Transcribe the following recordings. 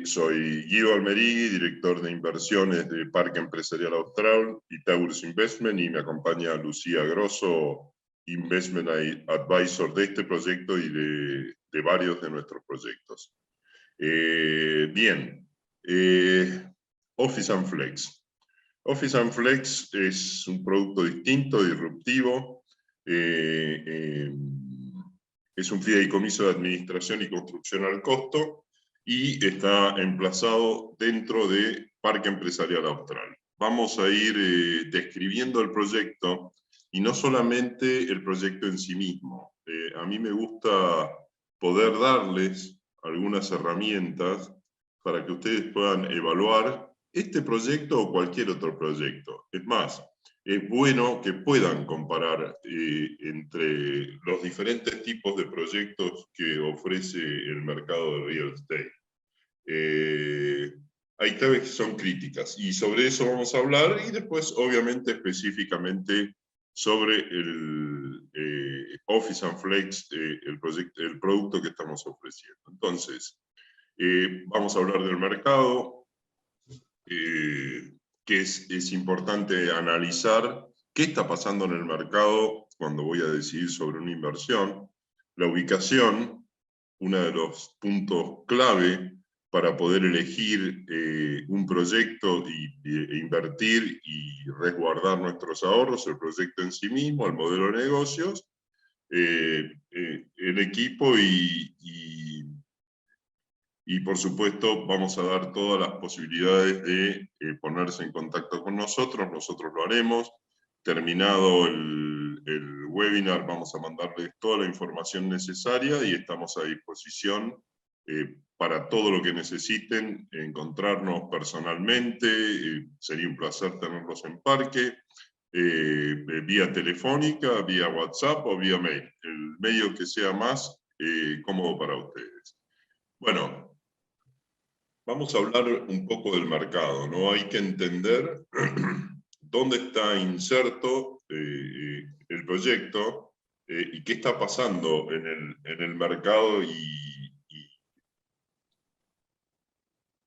Soy Guido Almerigui, director de inversiones de Parque Empresarial Austral y Taurus Investment, y me acompaña Lucía Grosso, Investment Advisor de este proyecto y de varios de nuestros proyectos. Bien, Office and Flex. Office and Flex es un producto distinto, disruptivo. Es un fideicomiso de administración y construcción al costo, y está emplazado dentro de Parque Empresarial Austral. Vamos a ir describiendo el proyecto, y no solamente el proyecto en sí mismo. A mí me gusta poder darles algunas herramientas para que ustedes puedan evaluar este proyecto o cualquier otro proyecto. Es más, es bueno que puedan comparar entre los diferentes tipos de proyectos que ofrece el mercado de real estate. Hay claves que son críticas, y sobre eso vamos a hablar, y después, obviamente, específicamente sobre el Office and Flex, el producto que estamos ofreciendo. Entonces, vamos a hablar del mercado, que es importante analizar qué está pasando en el mercado cuando voy a decidir sobre una inversión. La ubicación, uno de los puntos clave para poder elegir un proyecto e invertir y resguardar nuestros ahorros, el proyecto en sí mismo, el modelo de negocios, el equipo y por supuesto vamos a dar todas las posibilidades de ponerse en contacto con nosotros. Nosotros lo haremos. Terminado el webinar, vamos a mandarles toda la información necesaria, y estamos a disposición para todo lo que necesiten, encontrarnos personalmente. Sería un placer tenerlos en Parque, vía telefónica, vía WhatsApp o vía mail, el medio que sea más cómodo para ustedes. Bueno, vamos a hablar un poco del mercado, ¿no? Hay que entender dónde está inserto el proyecto y qué está pasando en el mercado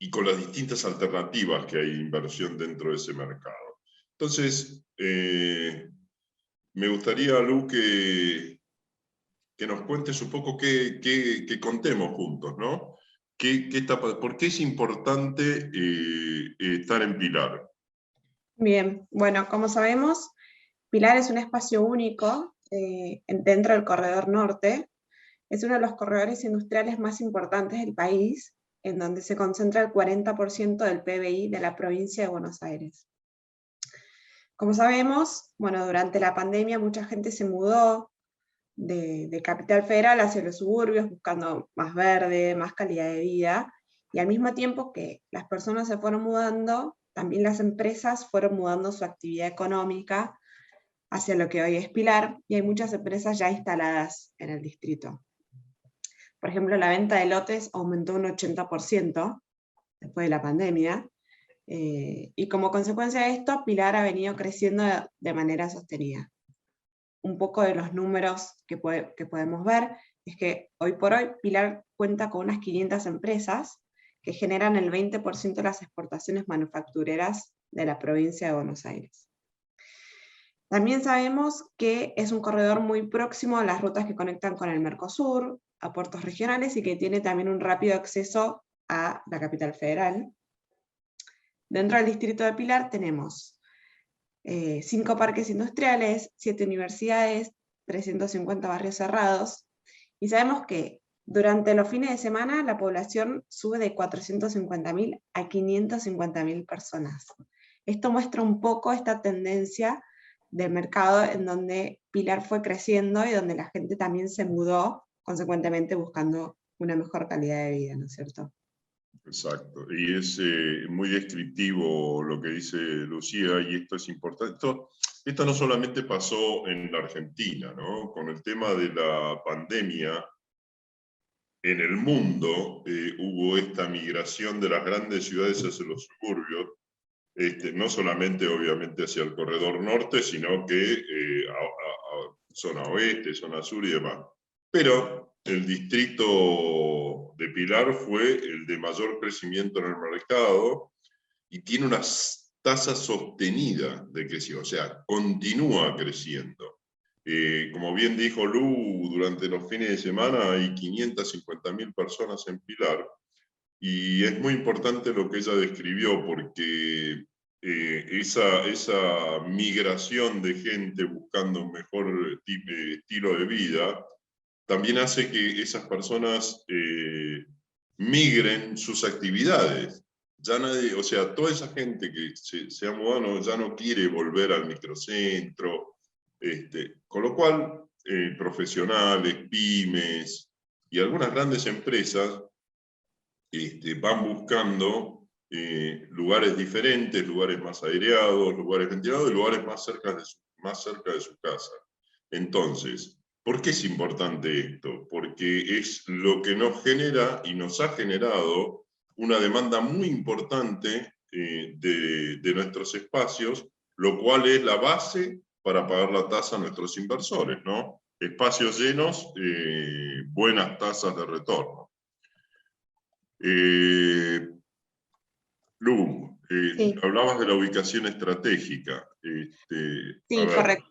y con las distintas alternativas que hay de inversión dentro de ese mercado. Entonces, me gustaría, Lu, que nos cuentes un poco, que contemos juntos, ¿no? ¿Por qué es importante estar en Pilar? Bien, bueno, como sabemos, Pilar es un espacio único dentro del Corredor Norte. Es uno de los corredores industriales más importantes del país, en donde se concentra el 40% del PBI de la provincia de Buenos Aires. Como sabemos, bueno, durante la pandemia mucha gente se mudó de Capital Federal hacia los suburbios, buscando más verde, más calidad de vida, y al mismo tiempo que las personas se fueron mudando, también las empresas fueron mudando su actividad económica hacia lo que hoy es Pilar, y hay muchas empresas ya instaladas en el distrito. Por ejemplo, la venta de lotes aumentó un 80% después de la pandemia, y como consecuencia de esto, Pilar ha venido creciendo de manera sostenida. Un poco de los números que podemos ver es que hoy por hoy Pilar cuenta con unas 500 empresas que generan el 20% de las exportaciones manufactureras de la provincia de Buenos Aires. También sabemos que es un corredor muy próximo a las rutas que conectan con el Mercosur, a puertos regionales, y que tiene también un rápido acceso a la capital federal. Dentro del distrito de Pilar tenemos 5 parques industriales, 7 universidades, 350 barrios cerrados, y sabemos que durante los fines de semana la población sube de 450.000 a 550.000 personas. Esto muestra un poco esta tendencia de mercado en donde Pilar fue creciendo y donde la gente también se mudó, consecuentemente buscando una mejor calidad de vida, ¿no es cierto? Exacto, y es muy descriptivo lo que dice Lucía, y esto es importante. Esto no solamente pasó en la Argentina, ¿no? Con el tema de la pandemia, en el mundo hubo esta migración de las grandes ciudades hacia los suburbios, no solamente obviamente hacia el corredor norte, sino que a zona oeste, zona sur y demás. Pero el distrito de Pilar fue el de mayor crecimiento en el mercado y tiene una tasa sostenida de crecimiento, o sea, continúa creciendo. Como bien dijo Lu, durante los fines de semana hay 550.000 personas en Pilar, y es muy importante lo que ella describió, porque esa migración de gente buscando un mejor estilo de vida, también hace que esas personas migren sus actividades. Ya nadie, o sea, toda esa gente que se ha mudado ya no quiere volver al microcentro, con lo cual profesionales, pymes y algunas grandes empresas van buscando lugares diferentes, lugares más aireados, lugares ventilados y lugares más cerca de su casa. Entonces, ¿por qué es importante esto? Porque es lo que nos genera y nos ha generado una demanda muy importante de nuestros espacios, lo cual es la base para pagar la tasa a nuestros inversores, ¿no? Espacios llenos, buenas tasas de retorno. Lu, Sí, hablabas de la ubicación estratégica. sí, correcto.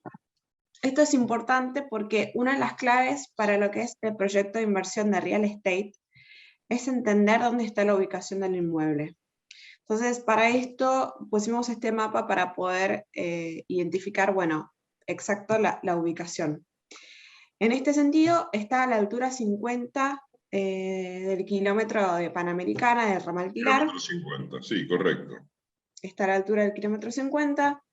Esto es importante porque una de las claves para lo que es el proyecto de inversión de real estate es entender dónde está la ubicación del inmueble. Entonces, para esto pusimos este mapa para poder identificar, bueno, exacto la ubicación. En este sentido, está a la altura 50 del kilómetro de Panamericana, del ramal Pilar. Kilómetro 50, sí, correcto. Está a la altura del kilómetro 50.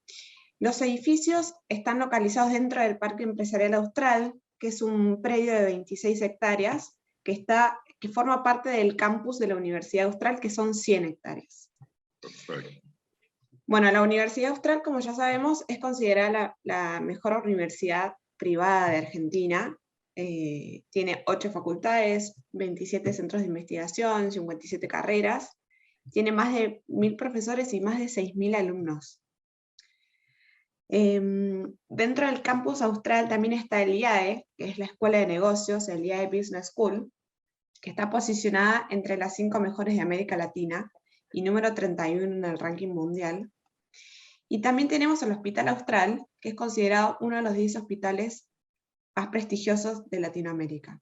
Los edificios están localizados dentro del Parque Empresarial Austral, que es un predio de 26 hectáreas, que forma parte del campus de la Universidad Austral, que son 100 hectáreas. Perfecto. Bueno, la Universidad Austral, como ya sabemos, es considerada la mejor universidad privada de Argentina. Tiene 8 facultades, 27 centros de investigación, 57 carreras. Tiene más de 1.000 profesores y más de 6.000 alumnos. Dentro del campus austral también está el IAE, que es la Escuela de Negocios, el IAE Business School, que está posicionada entre las 5 mejores de América Latina y número 31 en el ranking mundial. Y también tenemos el Hospital Austral, que es considerado uno de los 10 hospitales más prestigiosos de Latinoamérica.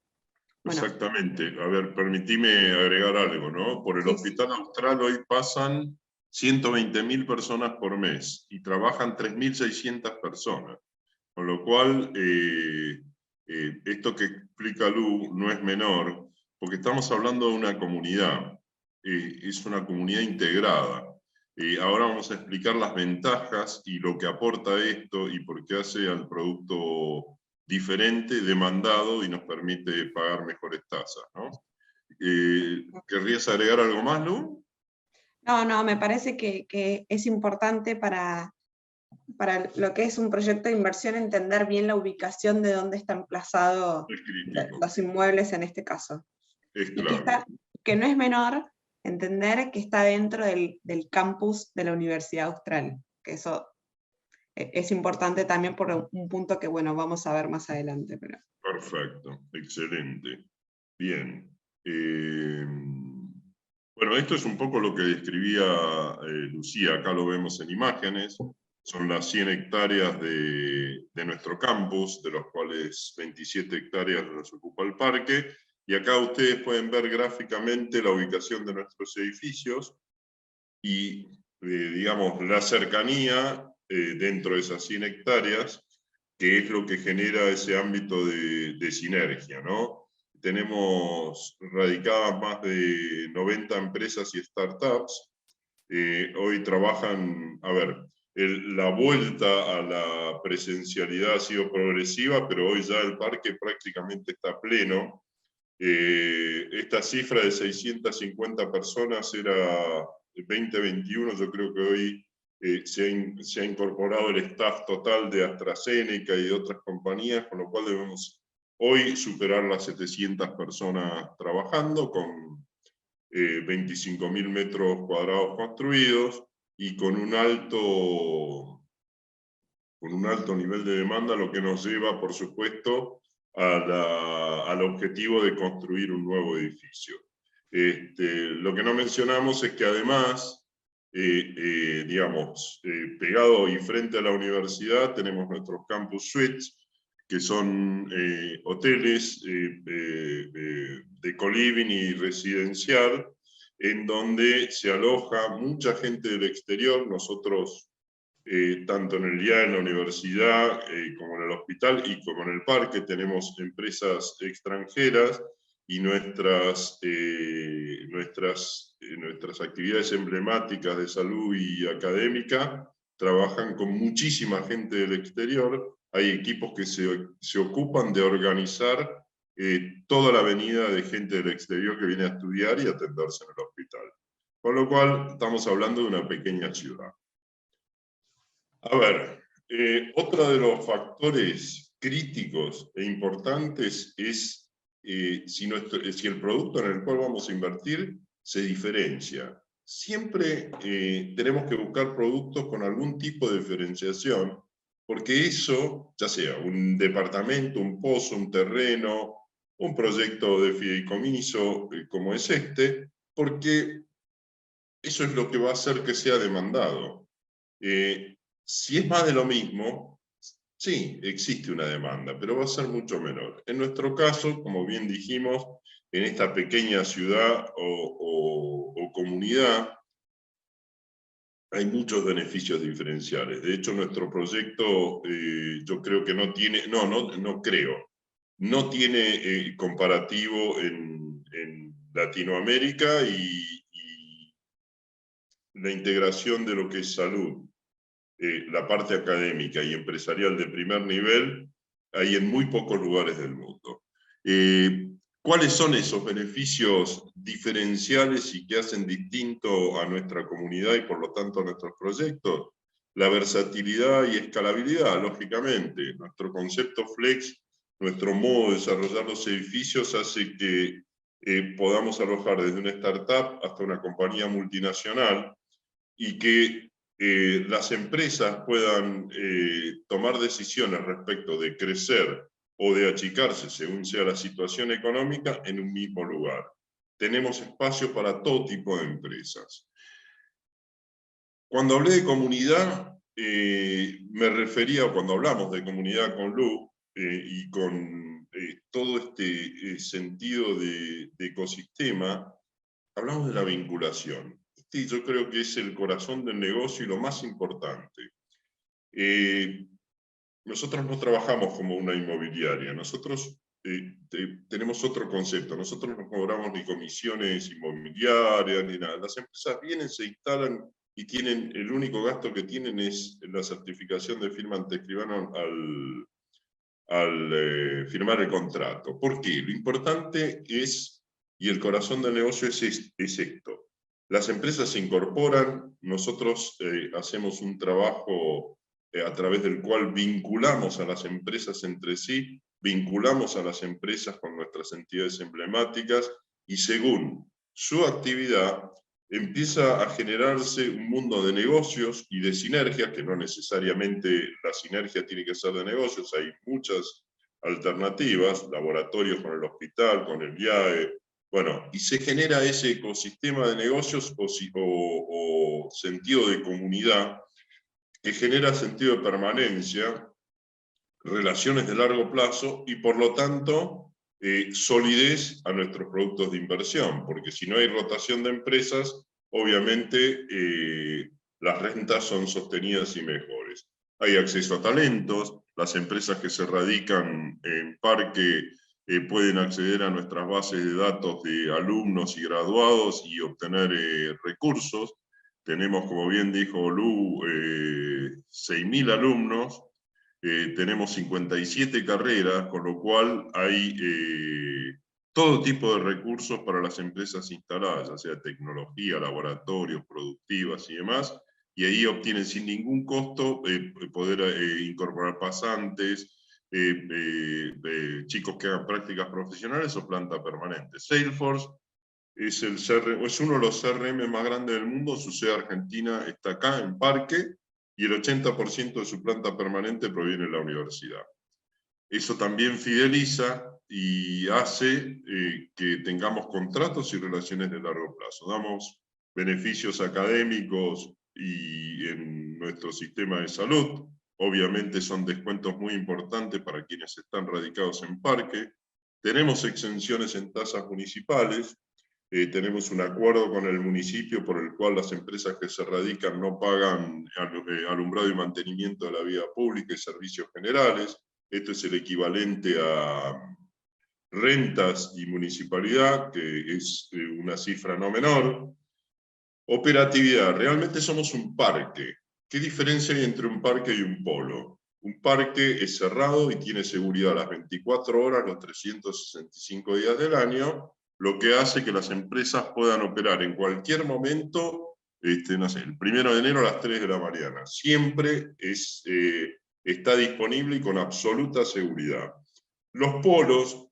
Bueno, exactamente. A ver, permitime agregar algo, ¿no? Por el sí, Hospital Austral hoy pasan 120.000 personas por mes y trabajan 3.600 personas. Con lo cual, esto que explica Lu no es menor, porque estamos hablando de una comunidad. Es una comunidad integrada. Ahora vamos a explicar las ventajas y lo que aporta esto y por qué hace al producto diferente, demandado y nos permite pagar mejores tasas, ¿no? ¿Querrías agregar algo más, Lu? no, me parece que es importante para lo que es un proyecto de inversión entender bien la ubicación de dónde está emplazado Es crítico, los inmuebles en este caso. es Y clave. que no es menor entender que está dentro del campus de la Universidad Austral, que eso es importante también por un punto que, bueno, vamos a ver más adelante. Pero... Perfecto, excelente. Bien. Bueno, esto es un poco lo que describía Lucía, acá lo vemos en imágenes. Son las 100 hectáreas de nuestro campus, de los cuales 27 hectáreas nos ocupa el parque. Y acá ustedes pueden ver gráficamente la ubicación de nuestros edificios y, digamos, la cercanía dentro de esas 100 hectáreas, que es lo que genera ese ámbito de sinergia, ¿no? Tenemos radicadas más de 90 empresas y startups. Hoy trabajan, a ver, la vuelta a la presencialidad ha sido progresiva, pero hoy ya el parque prácticamente está pleno. Esta cifra de 650 personas era 2021, yo creo que hoy se ha incorporado el staff total de AstraZeneca y de otras compañías, con lo cual debemos hoy superar las 700 personas trabajando con 25.000 metros cuadrados construidos y con un alto nivel de demanda, lo que nos lleva, por supuesto, al objetivo de construir un nuevo edificio. Lo que no mencionamos es que además, digamos, pegado y frente a la universidad tenemos nuestros campus suites, que son hoteles de co-living y residencial, en donde se aloja mucha gente del exterior. Nosotros, tanto en el IAE, en la universidad, como en el hospital y como en el parque, tenemos empresas extranjeras, y nuestras actividades emblemáticas de salud y académica trabajan con muchísima gente del exterior. Hay equipos que se ocupan de organizar toda la venida de gente del exterior que viene a estudiar y atenderse en el hospital. Con lo cual, estamos hablando de una pequeña ciudad. A ver, otro de los factores críticos e importantes es si el producto en el cual vamos a invertir se diferencia. Siempre tenemos que buscar productos con algún tipo de diferenciación, porque eso, ya sea un departamento, un pozo, un terreno, un proyecto de fideicomiso como es porque eso es lo que va a hacer que sea demandado. Si es más de lo mismo, sí, existe una demanda, pero va a ser mucho menor. En nuestro caso, como bien dijimos, en esta pequeña ciudad o comunidad, hay muchos beneficios diferenciales. De hecho, nuestro proyecto, yo creo que no tiene, no tiene comparativo en Latinoamérica, y la integración de lo que es salud, la parte académica y empresarial de primer nivel, hay en muy pocos lugares del mundo. ¿Cuáles son esos beneficios diferenciales y que hacen distinto a nuestra comunidad y por lo tanto a nuestros proyectos? La versatilidad y escalabilidad, lógicamente. Nuestro concepto flex, nuestro modo de desarrollar los edificios hace que podamos alojar desde una startup hasta una compañía multinacional, y que las empresas puedan tomar decisiones respecto de crecer o de achicarse según sea la situación económica en un mismo lugar. Tenemos espacio para todo tipo de empresas. Cuando hablé de comunidad, me refería, cuando hablamos de comunidad con Lu, y con todo este sentido de ecosistema, hablamos de la vinculación. Sí, yo creo que es el corazón del negocio y lo más importante. Nosotros no trabajamos como una inmobiliaria, nosotros tenemos otro concepto. Nosotros no cobramos ni comisiones inmobiliarias ni nada. Las empresas vienen, se instalan y tienen, el único gasto que tienen es la certificación de firma ante escribano al firmar el contrato. ¿Por qué? Lo importante es, y el corazón del negocio es esto. Las empresas se incorporan, nosotros hacemos un trabajo a través del cual vinculamos a las empresas entre sí, vinculamos a las empresas con nuestras entidades emblemáticas, y según su actividad empieza a generarse un mundo de negocios y de sinergias, que no necesariamente la sinergia tiene que ser de negocios, hay muchas alternativas, laboratorios con el hospital, con el IAE, bueno, y se genera ese ecosistema de negocios o sentido de comunidad, que genera sentido de permanencia, relaciones de largo plazo y por lo tanto solidez a nuestros productos de inversión, porque si no hay rotación de empresas, obviamente las rentas son sostenidas y mejores. Hay acceso a talentos, las empresas que se radican en Parque pueden acceder a nuestras bases de datos de alumnos y graduados y obtener recursos. Tenemos, como bien dijo Lu, 6.000 alumnos, tenemos 57 carreras, con lo cual hay todo tipo de recursos para las empresas instaladas, ya sea tecnología, laboratorios, productivas y demás, y ahí obtienen sin ningún costo poder incorporar pasantes, chicos que hagan prácticas profesionales o planta permanente. Salesforce es uno de los CRM más grandes del mundo, su sede argentina está acá en Parque, y el 80% de su planta permanente proviene de la universidad. Eso también fideliza y hace que tengamos contratos y relaciones de largo plazo. Damos beneficios académicos y en nuestro sistema de salud. Obviamente son descuentos muy importantes para quienes están radicados en Parque. Tenemos exenciones en tasas municipales. Tenemos un acuerdo con el municipio por el cual las empresas que se radican no pagan alumbrado y mantenimiento de la vía pública y servicios generales. Esto es el equivalente a rentas y municipalidad, que es una cifra no menor. Operatividad, realmente somos un parque. ¿Qué diferencia hay entre un parque y un polo? Un parque es cerrado y tiene seguridad las 24 horas, los 365 días del año, lo que hace que las empresas puedan operar en cualquier momento, no sé, el 1 de enero a las 3 de la mañana. Siempre está disponible y con absoluta seguridad. Los polos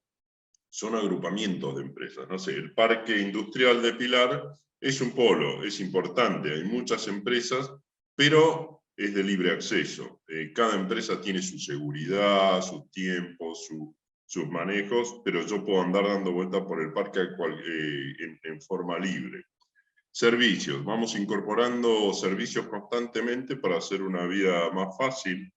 son agrupamientos de empresas. No sé, el Parque Industrial de Pilar es un polo, es importante, hay muchas empresas, pero es de libre acceso. Cada empresa tiene su seguridad, sus tiempos, sus manejos, pero yo puedo andar dando vueltas por el parque en forma libre. Servicios, vamos incorporando servicios constantemente para hacer una vida más fácil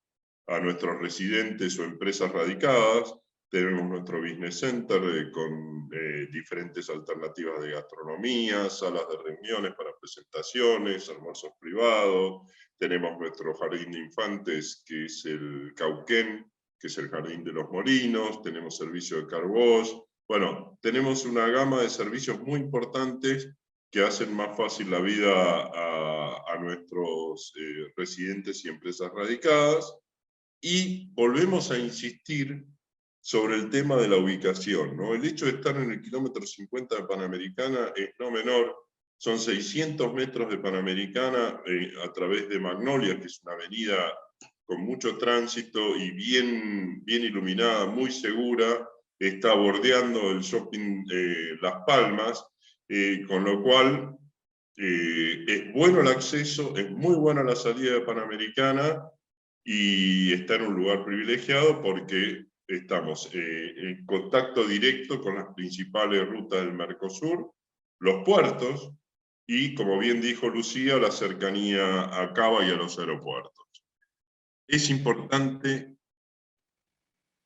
a nuestros residentes o empresas radicadas. Tenemos nuestro business center con diferentes alternativas de gastronomía, salas de reuniones para presentaciones, almuerzos privados. Tenemos nuestro jardín de infantes, que es el Cauquén, que es el jardín de los molinos. Tenemos servicio de car wash. Bueno, tenemos una gama de servicios muy importantes que hacen más fácil la vida a nuestros residentes y empresas radicadas. Y volvemos a insistir sobre el tema de la ubicación, ¿no? El hecho de estar en el kilómetro 50 de Panamericana es no menor. Son 600 metros de Panamericana a través de Magnolia, que es una avenida con mucho tránsito y bien iluminada, muy segura. Está bordeando el shopping Las Palmas, con lo cual es bueno el acceso, es muy buena la salida de Panamericana, y está en un lugar privilegiado porque estamos en contacto directo con las principales rutas del Mercosur, los puertos, y como bien dijo Lucía, la cercanía a Cava y a los aeropuertos. Es importante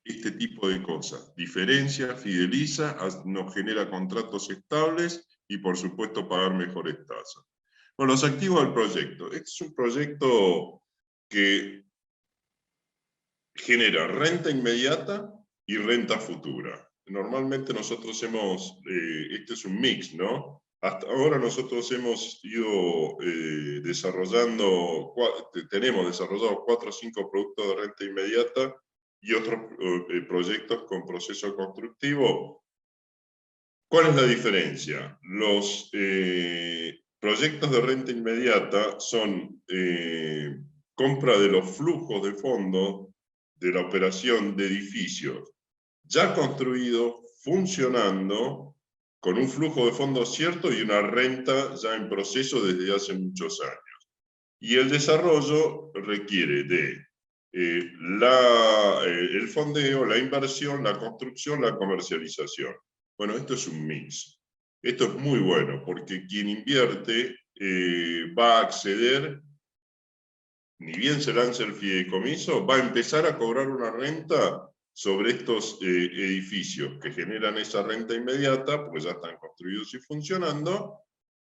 este tipo de cosas. Diferencia, fideliza, nos genera contratos estables y por supuesto pagar mejores tasas. Bueno, los activos del proyecto. Este es un proyecto que genera renta inmediata y renta futura. Normalmente nosotros este es un mix, ¿no? Hasta ahora nosotros hemos ido tenemos desarrollados 4 o 5 productos de renta inmediata y otros proyectos con proceso constructivo. ¿Cuál es la diferencia? Los proyectos de renta inmediata son compra de los flujos de fondos de la operación de edificios ya construidos, funcionando, con un flujo de fondos cierto y una renta ya en proceso desde hace muchos años. Y el desarrollo requiere de el fondeo, la inversión, la construcción, la comercialización. Bueno, esto es un mix. Esto es muy bueno, porque quien invierte va a acceder, ni bien se lance el fideicomiso, va a empezar a cobrar una renta sobre estos edificios que generan esa renta inmediata, porque ya están construidos y funcionando,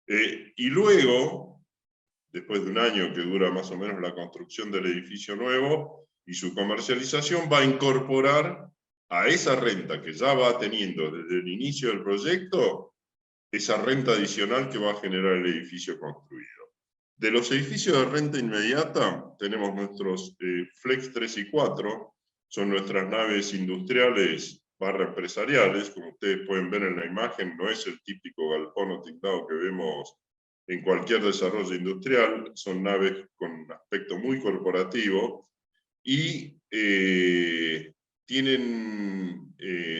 y luego, después de un año que dura más o menos la construcción del edificio nuevo y su comercialización, va a incorporar a esa renta que ya va teniendo desde el inicio del proyecto, esa renta adicional que va a generar el edificio construido. De los edificios de renta inmediata, tenemos nuestros Flex 3 y 4, son nuestras naves industriales barra empresariales, como ustedes pueden ver en la imagen, no es el típico galpón o tinglado que vemos en cualquier desarrollo industrial, son naves con aspecto muy corporativo, y tienen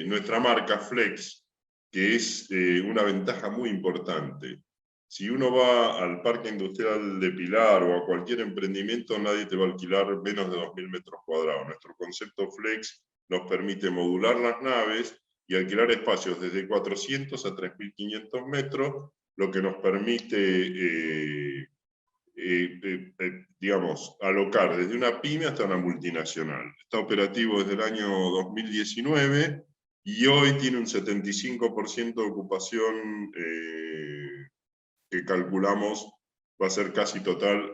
nuestra marca Flex, que es una ventaja muy importante. Si uno va al Parque Industrial de Pilar o a cualquier emprendimiento, nadie te va a alquilar menos de 2.000 metros cuadrados. Nuestro concepto Flex nos permite modular las naves y alquilar espacios desde 400 a 3.500 metros, lo que nos permite, digamos, alocar desde una pyme hasta una multinacional. Está operativo desde el año 2019 y hoy tiene un 75% de ocupación que calculamos va a ser casi total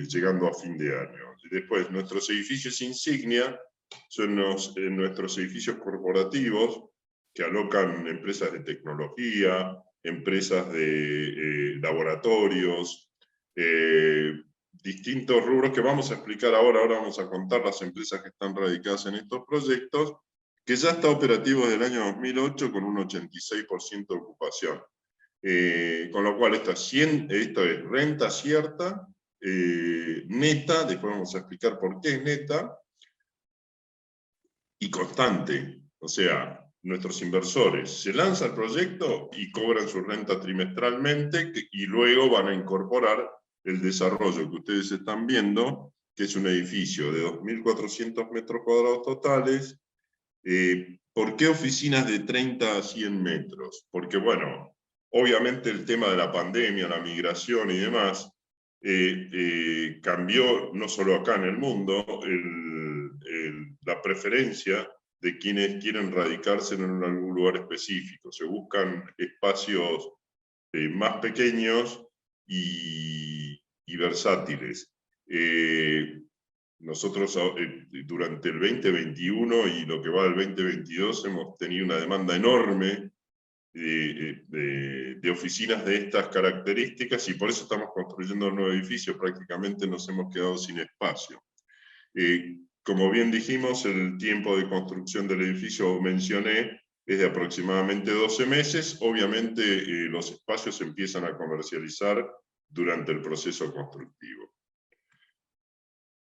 llegando a fin de año. Después, nuestros edificios insignia son nuestros edificios corporativos que alocan empresas de tecnología, empresas de laboratorios, distintos rubros que vamos a explicar ahora. Ahora vamos a contar las empresas que están radicadas en estos proyectos, que ya está operativo desde el año 2008 con un 86% de ocupación. Con lo cual esto es renta cierta, neta, después vamos a explicar por qué es neta, y constante. O sea, nuestros inversores se lanza el proyecto y cobran su renta trimestralmente y luego van a incorporar el desarrollo que ustedes están viendo, que es un edificio de 2.400 metros cuadrados totales. ¿Por qué oficinas de 30 a 100 metros? Porque, bueno, obviamente el tema de la pandemia, la migración y demás, cambió no solo acá en el mundo, la preferencia de quienes quieren radicarse en algún lugar específico. Se buscan espacios más pequeños y versátiles. Nosotros durante el 2021 y lo que va del 2022 hemos tenido una demanda enorme de oficinas de estas características y por eso estamos construyendo un nuevo edificio. Prácticamente nos hemos quedado sin espacio. Como bien dijimos, el tiempo de construcción del edificio, mencioné, es de aproximadamente 12 meses. Obviamente los espacios se empiezan a comercializar durante el proceso constructivo.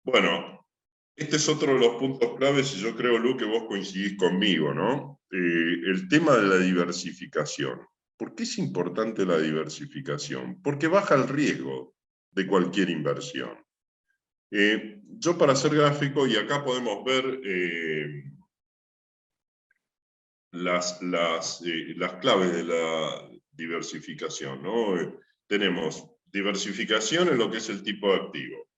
Bueno, este es otro de los puntos claves, y yo creo, Lu, que vos coincidís conmigo, ¿no? El tema de la diversificación. ¿Por qué es importante la diversificación? Porque baja el riesgo de cualquier inversión. Yo, para ser gráfico, y acá podemos ver las claves de la diversificación, ¿no? Tenemos diversificación en lo que es el tipo de activo.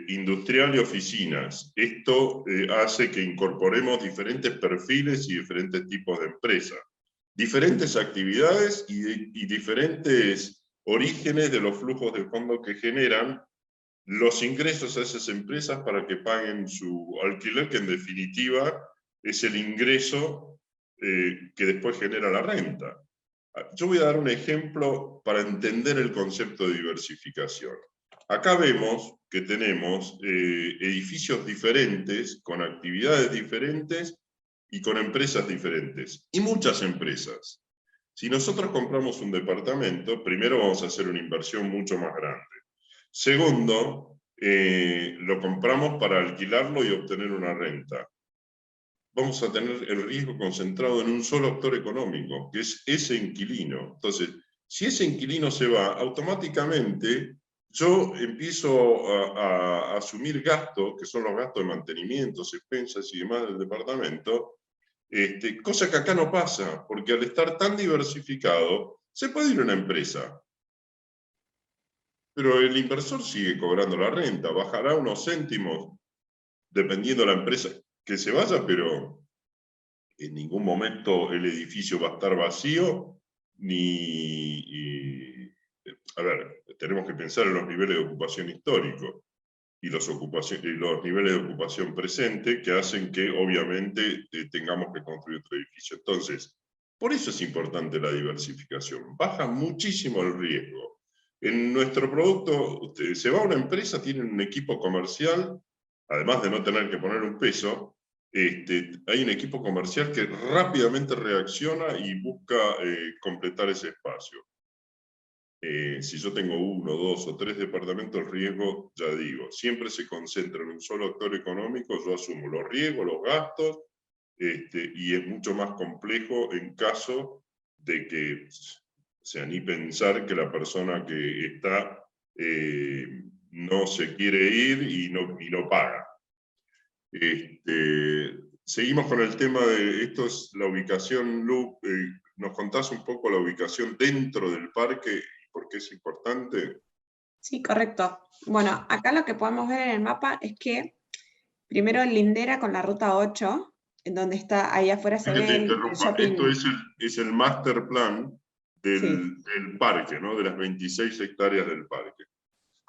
Industrial y oficinas. Esto hace que incorporemos diferentes perfiles y diferentes tipos de empresas, diferentes actividades y diferentes orígenes de los flujos de fondos que generan los ingresos a esas empresas para que paguen su alquiler, que en definitiva es el ingreso que después genera la renta. Yo voy a dar un ejemplo para entender el concepto de diversificación. Acá vemos que tenemos edificios diferentes, con actividades diferentes y con empresas diferentes. Y muchas empresas. Si nosotros compramos un departamento, primero vamos a hacer una inversión mucho más grande. Segundo, lo compramos para alquilarlo y obtener una renta. Vamos a tener el riesgo concentrado en un solo actor económico, que es ese inquilino. Entonces, si ese inquilino se va, automáticamente yo empiezo a asumir gastos, que son los gastos de mantenimiento, expensas y demás del departamento, cosa que acá no pasa, porque al estar tan diversificado, se puede ir a una empresa, pero el inversor sigue cobrando la renta, bajará unos céntimos, dependiendo de la empresa que se vaya, pero en ningún momento el edificio va a estar vacío, a ver, tenemos que pensar en los niveles de ocupación históricos y los niveles de ocupación presente que hacen que obviamente tengamos que construir otro edificio. Entonces, por eso es importante la diversificación, baja muchísimo el riesgo. En nuestro producto, se va a una empresa, tiene un equipo comercial, además de no tener que poner un peso, hay un equipo comercial que rápidamente reacciona y busca completar ese espacio. Si yo tengo 1, 2 o 3 departamentos, el riesgo, ya digo, siempre se concentra en un solo actor económico. Yo asumo los riesgos, los gastos, y es mucho más complejo en caso de que, o sea, ni pensar que la persona que está no se quiere ir y no paga. seguimos con el tema de, esto es la ubicación, Lu, ¿nos contás un poco la ubicación dentro del parque y por qué es importante? Sí, correcto. Bueno, acá lo que podemos ver en el mapa es que primero lindera con la ruta 8, en donde está, ahí afuera se Que te ve el interrumpa, esto shopping. es el master plan Sí, del parque, ¿no? De las 26 hectáreas del parque.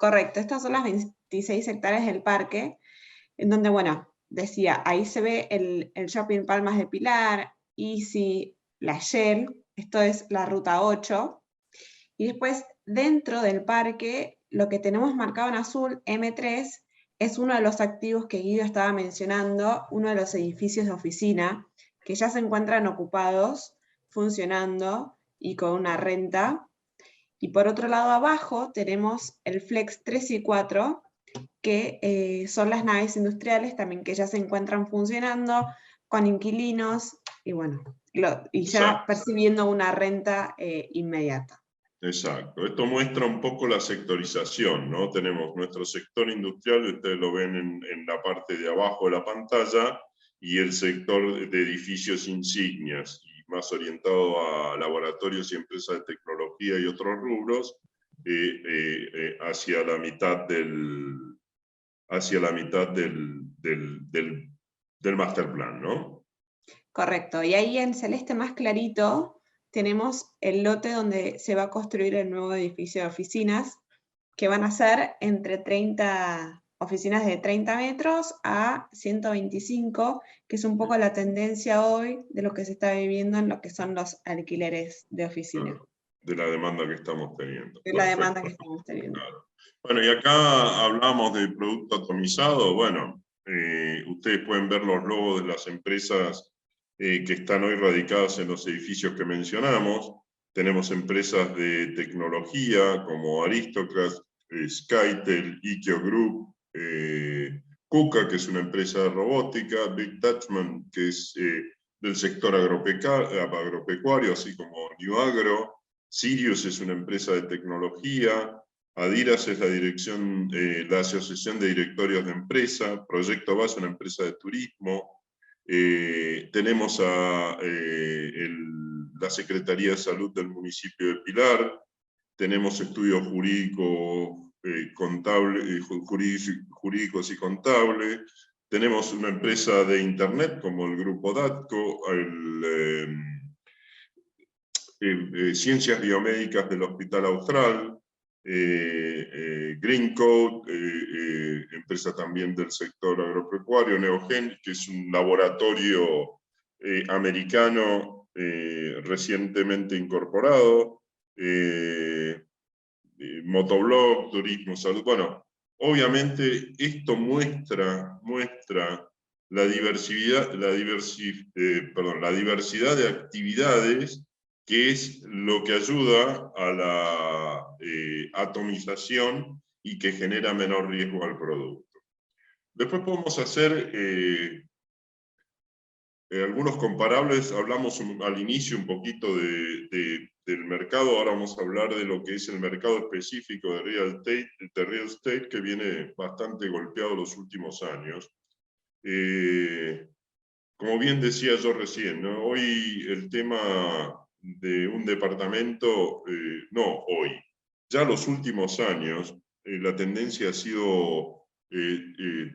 correcto. Estas son las 26 hectáreas del parque, en donde, bueno, decía, ahí se ve el shopping Palmas de Pilar, Easy, la Shell, esto es la ruta 8. Y después, dentro del parque, lo que tenemos marcado en azul, M3, es uno de los activos que Guido estaba mencionando, uno de los edificios de oficina, que ya se encuentran ocupados, funcionando y con una renta. Y por otro lado, abajo tenemos el Flex 3 y 4, que son las naves industriales también que ya se encuentran funcionando, con inquilinos, y bueno, y ya Exacto, percibiendo una renta inmediata. exacto. Esto muestra un poco la sectorización, ¿no? Tenemos nuestro sector industrial, ustedes lo ven en la parte de abajo de la pantalla, y el sector de edificios insignias, y más orientado a laboratorios y empresas de tecnología y otros rubros, hacia la mitad del master plan, ¿no? Correcto. Y ahí en celeste más clarito tenemos el lote donde se va a construir el nuevo edificio de oficinas, que van a ser entre 30 oficinas de 30 metros a 125, que es un poco la tendencia hoy de lo que se está viviendo en lo que son los alquileres de oficina, Claro, de la demanda que estamos teniendo. de la demanda que Perfecto. estamos teniendo. Claro. Bueno, y acá hablamos de producto atomizado. Bueno, ustedes pueden ver los logos de las empresas que están hoy radicadas en los edificios que mencionamos. Tenemos empresas de tecnología como Aristocrat, Skytel, Ikeo Group, KUKA, que es una empresa de robótica, Big Dutchman, que es del sector agropecuario, así como New Agro. Sirius es una empresa de tecnología. Adidas es la Asociación de Directorios de Empresa. Proyecto Base, una empresa de turismo. Tenemos la Secretaría de Salud del municipio de Pilar. Tenemos estudios jurídicos y contables. Tenemos una empresa de Internet como el Grupo DATCO, Ciencias Biomédicas del Hospital Austral, Green Code, empresa también del sector agropecuario, Neogen, que es un laboratorio americano recientemente incorporado, Motoblog, Turismo, Salud. Bueno, obviamente esto muestra la diversidad de actividades, que es lo que ayuda a la atomización y que genera menor riesgo al producto. Después podemos hacer algunos comparables. Hablamos al inicio un poquito del mercado, ahora vamos a hablar de lo que es el mercado específico de real estate, que viene bastante golpeado los últimos años. Como bien decía yo recién, ¿no? Hoy el tema de un departamento, no hoy, ya los últimos años, la tendencia ha sido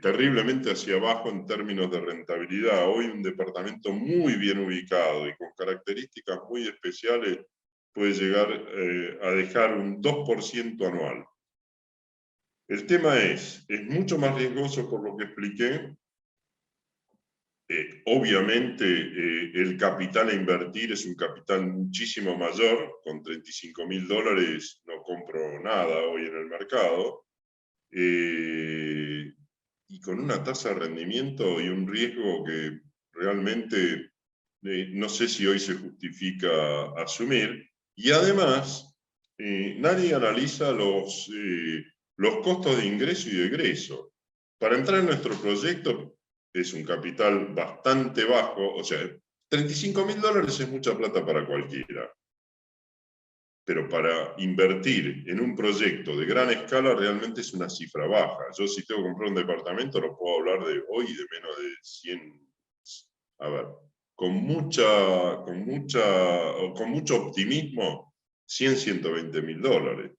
terriblemente hacia abajo en términos de rentabilidad. Hoy un departamento muy bien ubicado y con características muy especiales puede llegar a dejar un 2% anual. El tema es mucho más riesgoso por lo que expliqué. Obviamente el capital a invertir es un capital muchísimo mayor. Con $35.000 no compro nada hoy en el mercado, y con una tasa de rendimiento y un riesgo que realmente no sé si hoy se justifica asumir. Y además nadie analiza los costos de ingreso y de egreso. Para entrar en nuestro proyecto es un capital bastante bajo, o sea, $35.000 es mucha plata para cualquiera, pero para invertir en un proyecto de gran escala realmente es una cifra baja. Yo, si tengo que comprar un departamento, no puedo hablar de hoy de menos de a ver, con mucho optimismo, 120.000 dólares.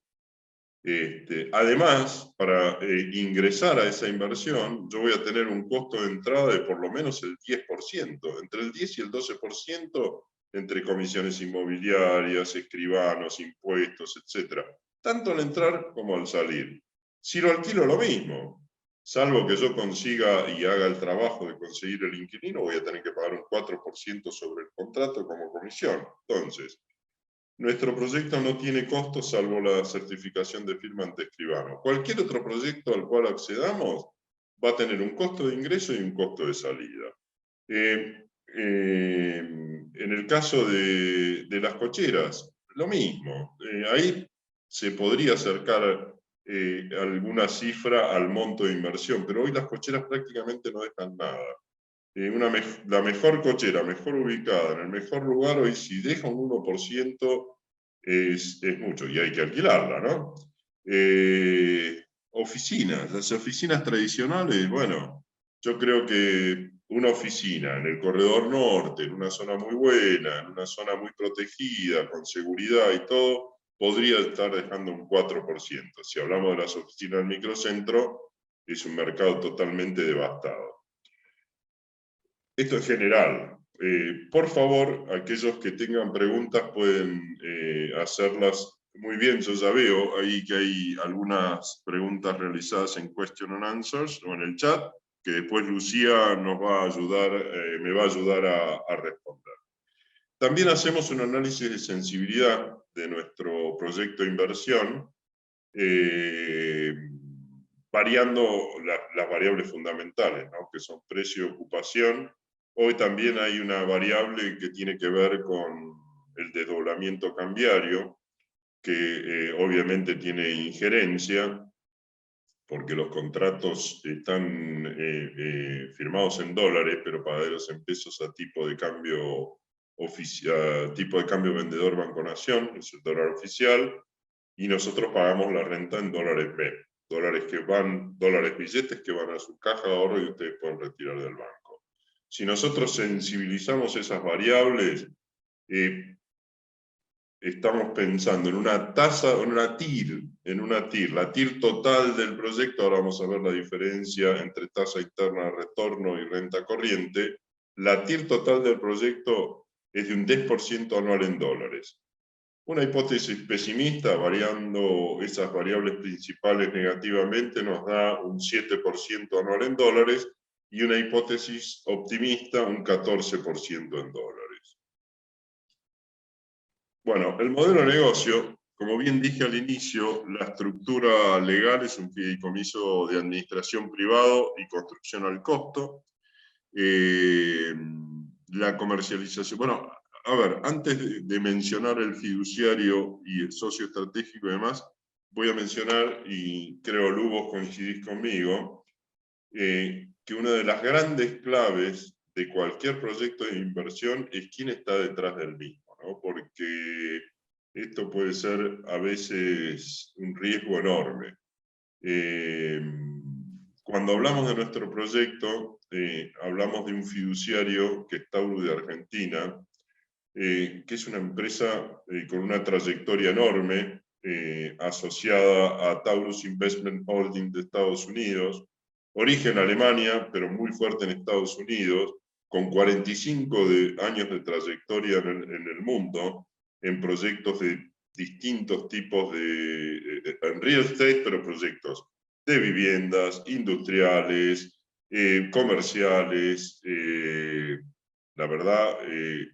Además, para ingresar a esa inversión, yo voy a tener un costo de entrada de por lo menos el 10%, entre el 10 y el 12%, entre comisiones inmobiliarias, escribanos, impuestos, etc. Tanto al entrar como al salir. Si lo alquilo, lo mismo. Salvo que yo consiga y haga el trabajo de conseguir el inquilino, voy a tener que pagar un 4% sobre el contrato como comisión. Entonces, nuestro proyecto no tiene costo salvo la certificación de firma ante escribano. Cualquier otro proyecto al cual accedamos va a tener un costo de ingreso y un costo de salida. En el caso de las cocheras, lo mismo. Ahí se podría acercar alguna cifra al monto de inversión, pero hoy las cocheras prácticamente no dejan nada. La mejor cochera, mejor ubicada, en el mejor lugar, hoy si deja un 1% es mucho, y hay que alquilarla, ¿no? Oficinas, las oficinas tradicionales, bueno, yo creo que una oficina en el corredor norte, en una zona muy buena, en una zona muy protegida, con seguridad y todo, podría estar dejando un 4%. Si hablamos de las oficinas del microcentro, es un mercado totalmente devastado. Esto es general. Por favor, aquellos que tengan preguntas pueden hacerlas muy bien. Yo ya veo ahí que hay algunas preguntas realizadas en Question and Answers o en el chat, que después Lucía nos va a ayudar, me va a ayudar a responder. También hacemos un análisis de sensibilidad de nuestro proyecto de inversión, variando las variables fundamentales, ¿no? Que son precio y ocupación. Hoy también hay una variable que tiene que ver con el desdoblamiento cambiario, que obviamente tiene injerencia, porque los contratos están firmados en dólares, pero pagados en pesos a tipo de cambio oficial, tipo de cambio vendedor Banco Nación, es el dólar oficial, y nosotros pagamos la renta en dólares B, dólares billetes que van a su caja de ahorro y ustedes pueden retirar del banco. Si nosotros sensibilizamos esas variables, estamos pensando en una tasa, en una TIR, la TIR total del proyecto. Ahora vamos a ver la diferencia entre tasa interna de retorno y renta corriente. La TIR total del proyecto es de un 10% anual en dólares. Una hipótesis pesimista, variando esas variables principales negativamente, nos da un 7% anual en dólares, y una hipótesis optimista, un 14% en dólares. Bueno, el modelo de negocio, como bien dije al inicio, la estructura legal es un fideicomiso de administración privado y construcción al costo. La comercialización, bueno, a ver, antes de mencionar el fiduciario y el socio estratégico y demás, voy a mencionar, y creo Lugo coincidís conmigo, que una de las grandes claves de cualquier proyecto de inversión es quién está detrás del mismo, ¿no? Porque esto puede ser a veces un riesgo enorme. Cuando hablamos de nuestro proyecto, hablamos de un fiduciario que es Taurus de Argentina, que es una empresa con una trayectoria enorme, asociada a Taurus Investment Holding de Estados Unidos, origen Alemania, pero muy fuerte en Estados Unidos, con 45 años de trayectoria en el mundo, en proyectos de distintos tipos en real estate, pero proyectos de viviendas, industriales, comerciales, la verdad,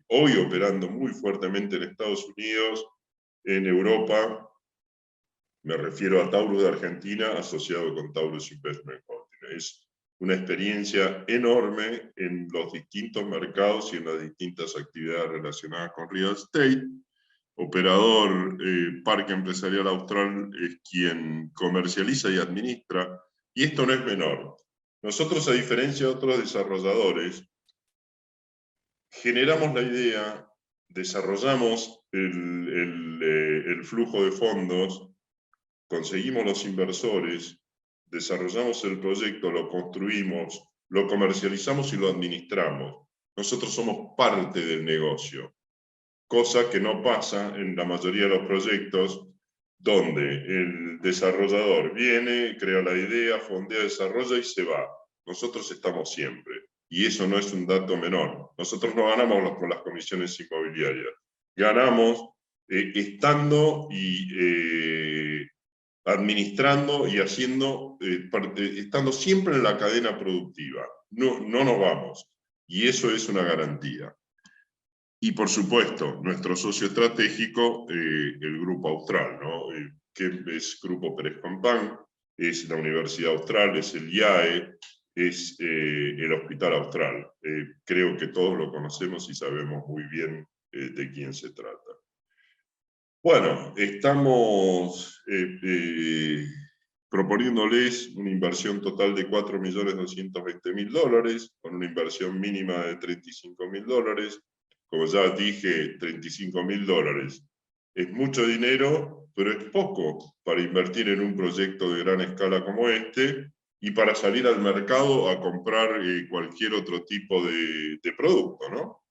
hoy operando muy fuertemente en Estados Unidos, en Europa. Me refiero a Taurus de Argentina, asociado con Taurus Investment Holding. Es una experiencia enorme en los distintos mercados y en las distintas actividades relacionadas con real estate. Operador Parque Empresarial Austral es quien comercializa y administra, y esto no es menor. Nosotros, a diferencia de otros desarrolladores, generamos la idea, desarrollamos el flujo de fondos, conseguimos los inversores, desarrollamos el proyecto, lo construimos, lo comercializamos y lo administramos. nosotros somos parte del negocio, cosa que no pasa en la mayoría de los proyectos donde el desarrollador viene, crea la idea, fondea, desarrolla y se va. Nosotros estamos siempre. Y eso no es un dato menor. Nosotros no ganamos con las comisiones inmobiliarias. Ganamos estando y administrando y haciendo, estando siempre en la cadena productiva. No nos vamos. Y eso es una garantía. Y por supuesto, nuestro socio estratégico, el Grupo Austral, ¿no? Que es Grupo Pérez Compán, es la Universidad Austral, es el IAE, es el Hospital Austral. Creo que todos lo conocemos y sabemos muy bien de quién se trata. Bueno, estamos proponiéndoles una inversión total de $4.220.000, con una inversión mínima de $35.000. Como ya dije, $35.000 es mucho dinero, pero es poco para invertir en un proyecto de gran escala como este y para salir al mercado a comprar cualquier otro tipo de producto, ¿no?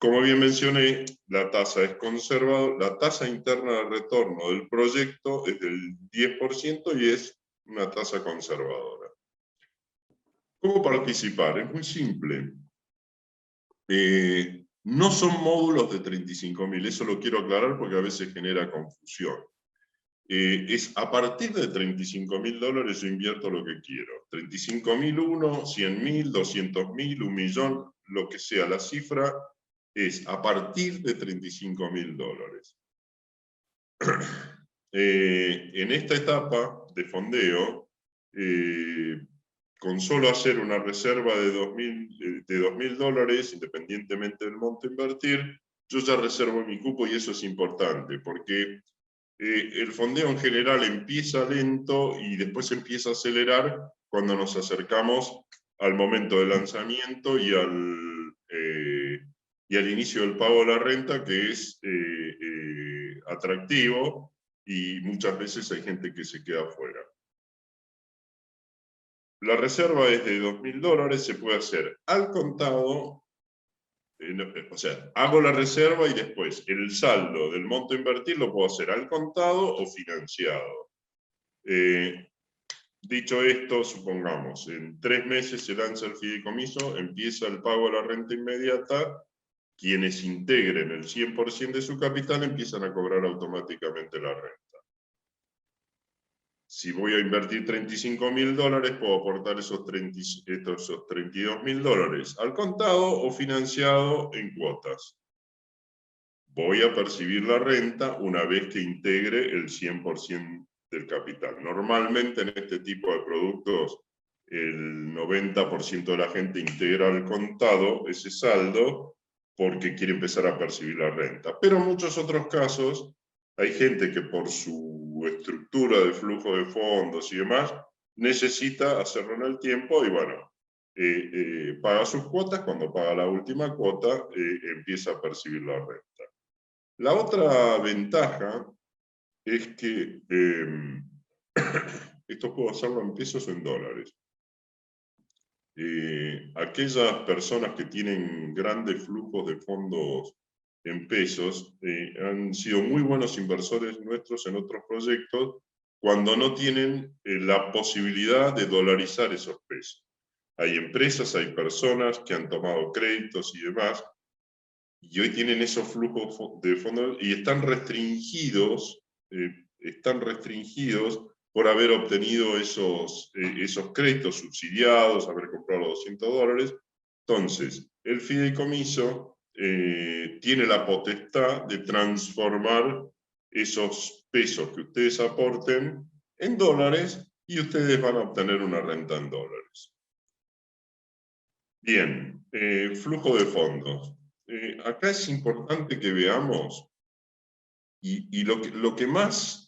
Como bien mencioné, la tasa es conservadora, la tasa interna de retorno del proyecto es del 10% y es una tasa conservadora. ¿Cómo participar? Es muy simple. No son módulos de 35.000, eso lo quiero aclarar porque a veces genera confusión. Es a partir de $35.000 yo invierto lo que quiero. 35.001, 100.000, 200.000, 1.000.000, lo que sea la cifra, es a partir de $35.000. En esta etapa de fondeo, con solo hacer una reserva de $2.000, independientemente del monto a invertir, yo ya reservo mi cupo y eso es importante, porque el fondeo en general empieza lento y después empieza a acelerar cuando nos acercamos al momento del lanzamiento y al inicio del pago de la renta, que es atractivo y muchas veces hay gente que se queda afuera. La reserva es de $2.000, se puede hacer al contado, o sea, hago la reserva y después el saldo del monto a invertir lo puedo hacer al contado o financiado. Dicho esto, supongamos, en 3 meses se lanza el fideicomiso, empieza el pago de la renta inmediata, quienes integren el 100% de su capital empiezan a cobrar automáticamente la renta. Si voy a invertir $35.000, puedo aportar esos $32.000 al contado o financiado en cuotas. Voy a percibir la renta una vez que integre el 100% del capital. Normalmente en este tipo de productos el 90% de la gente integra al contado ese saldo porque quiere empezar a percibir la renta. Pero en muchos otros casos hay gente que por su estructura de flujo de fondos y demás necesita hacerlo en el tiempo y bueno, paga sus cuotas. Cuando paga la última cuota empieza a percibir la renta. La otra ventaja es que esto puedo hacerlo en pesos o en dólares. Aquellas personas que tienen grandes flujos de fondos en pesos han sido muy buenos inversores nuestros en otros proyectos cuando no tienen la posibilidad de dolarizar esos pesos. Hay empresas, hay personas que han tomado créditos y demás, y hoy tienen esos flujos de fondos y están restringidos por haber obtenido esos créditos subsidiados, haber comprado los $200. Entonces, el fideicomiso tiene la potestad de transformar esos pesos que ustedes aporten en dólares y ustedes van a obtener una renta en dólares. Bien, flujo de fondos. Acá es importante que veamos, y lo que más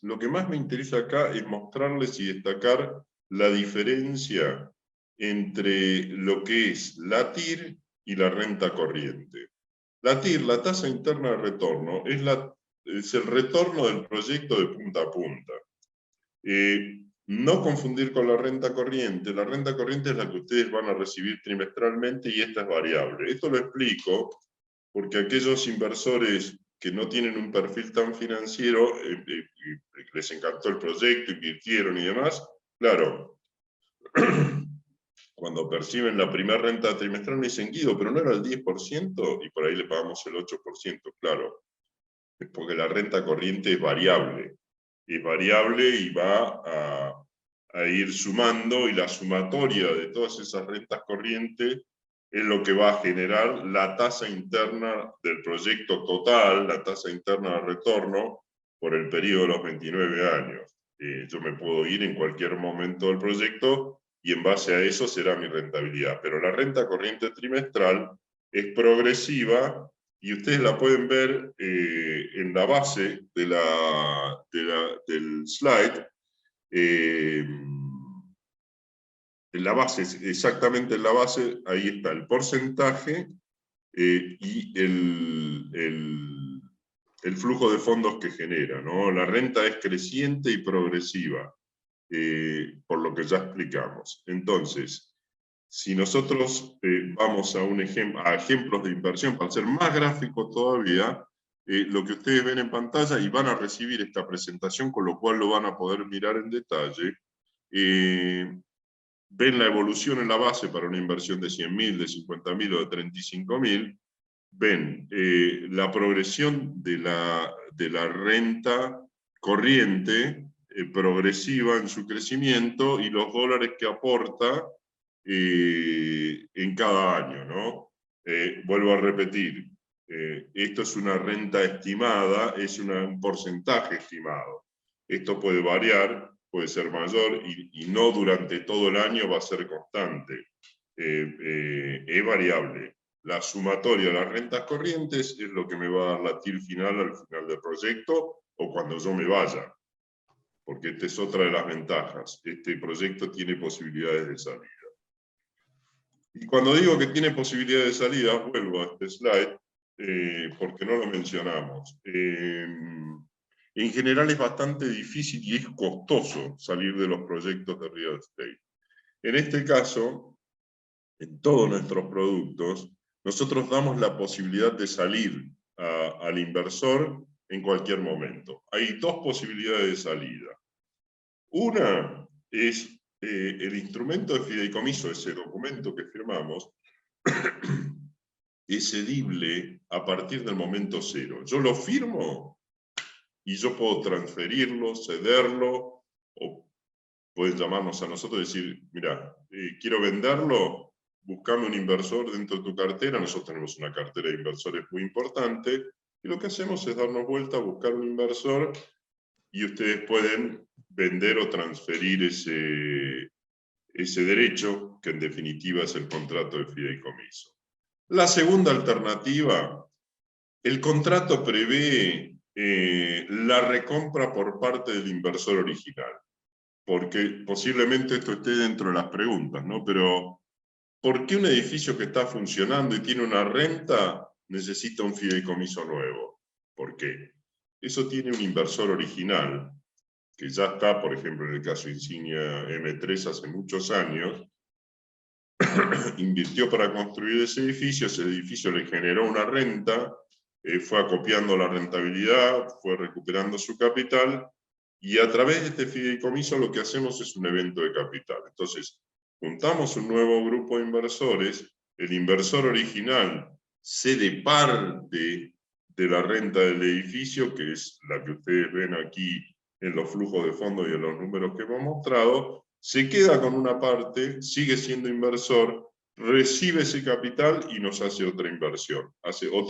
me interesa acá es mostrarles y destacar la diferencia entre lo que es la TIR y la renta corriente. La TIR, la tasa interna de retorno, es el retorno del proyecto de punta a punta. no confundir con la renta corriente. La renta corriente es la que ustedes van a recibir trimestralmente y esta es variable. Esto lo explico porque aquellos inversores que no tienen un perfil tan financiero, les encantó el proyecto, invirtieron y demás, claro, cuando perciben la primera renta trimestral me dicen, Guido, pero no era el 10% y por ahí le pagamos el 8%, claro, es porque la renta corriente es variable y va a ir sumando, y la sumatoria de todas esas rentas corrientes es lo que va a generar la tasa interna del proyecto total, la tasa interna de retorno por el periodo de los 29 años. Yo me puedo ir en cualquier momento del proyecto y en base a eso será mi rentabilidad. Pero la renta corriente trimestral es progresiva y ustedes la pueden ver en la base del slide. En la base, exactamente en la base, ahí está el porcentaje y el flujo de fondos que genera, ¿no? La renta es creciente y progresiva, por lo que ya explicamos. Entonces, si nosotros vamos a ejemplos de inversión, para ser más gráfico todavía, lo que ustedes ven en pantalla, y van a recibir esta presentación, con lo cual lo van a poder mirar en detalle, ven la evolución en la base para una inversión de 100.000, de 50.000 o de 35.000, ven la progresión de la renta corriente, progresiva en su crecimiento, y los dólares que aporta en cada año, ¿no? Vuelvo a repetir, esto es una renta estimada, es un porcentaje estimado. Esto puede variar, puede ser mayor, y no durante todo el año va a ser constante. Es variable. La sumatoria de las rentas corrientes es lo que me va a dar la TIR final al final del proyecto o cuando yo me vaya. Porque esta es otra de las ventajas. Este proyecto tiene posibilidades de salida. Y cuando digo que tiene posibilidades de salida, vuelvo a este slide, porque no lo mencionamos. En general es bastante difícil y es costoso salir de los proyectos de real estate. En este caso, en todos nuestros productos, nosotros damos la posibilidad de salir al inversor en cualquier momento. Hay dos posibilidades de salida. Una es el instrumento de fideicomiso, ese documento que firmamos, es cedible a partir del momento cero. Yo lo firmo y yo puedo transferirlo, cederlo, o pueden llamarnos a nosotros y decir, mira, quiero venderlo, buscame un inversor dentro de tu cartera. Nosotros tenemos una cartera de inversores muy importante, y lo que hacemos es darnos vuelta a buscar un inversor, y ustedes pueden vender o transferir ese derecho, que en definitiva es el contrato de fideicomiso. La segunda alternativa, el contrato prevé la recompra por parte del inversor original, porque posiblemente esto esté dentro de las preguntas, ¿no? Pero, ¿por qué un edificio que está funcionando y tiene una renta necesita un fideicomiso nuevo? ¿Por qué? Eso tiene un inversor original, que ya está, por ejemplo, en el caso Insignia M3 hace muchos años, invirtió para construir ese edificio le generó una renta, fue acopiando la rentabilidad, fue recuperando su capital, y a través de este fideicomiso lo que hacemos es un evento de capital. Entonces, juntamos un nuevo grupo de inversores, el inversor original cede parte de la renta del edificio, que es la que ustedes ven aquí en los flujos de fondos y en los números que hemos mostrado, se queda con una parte, sigue siendo inversor, recibe ese capital y nos hace otra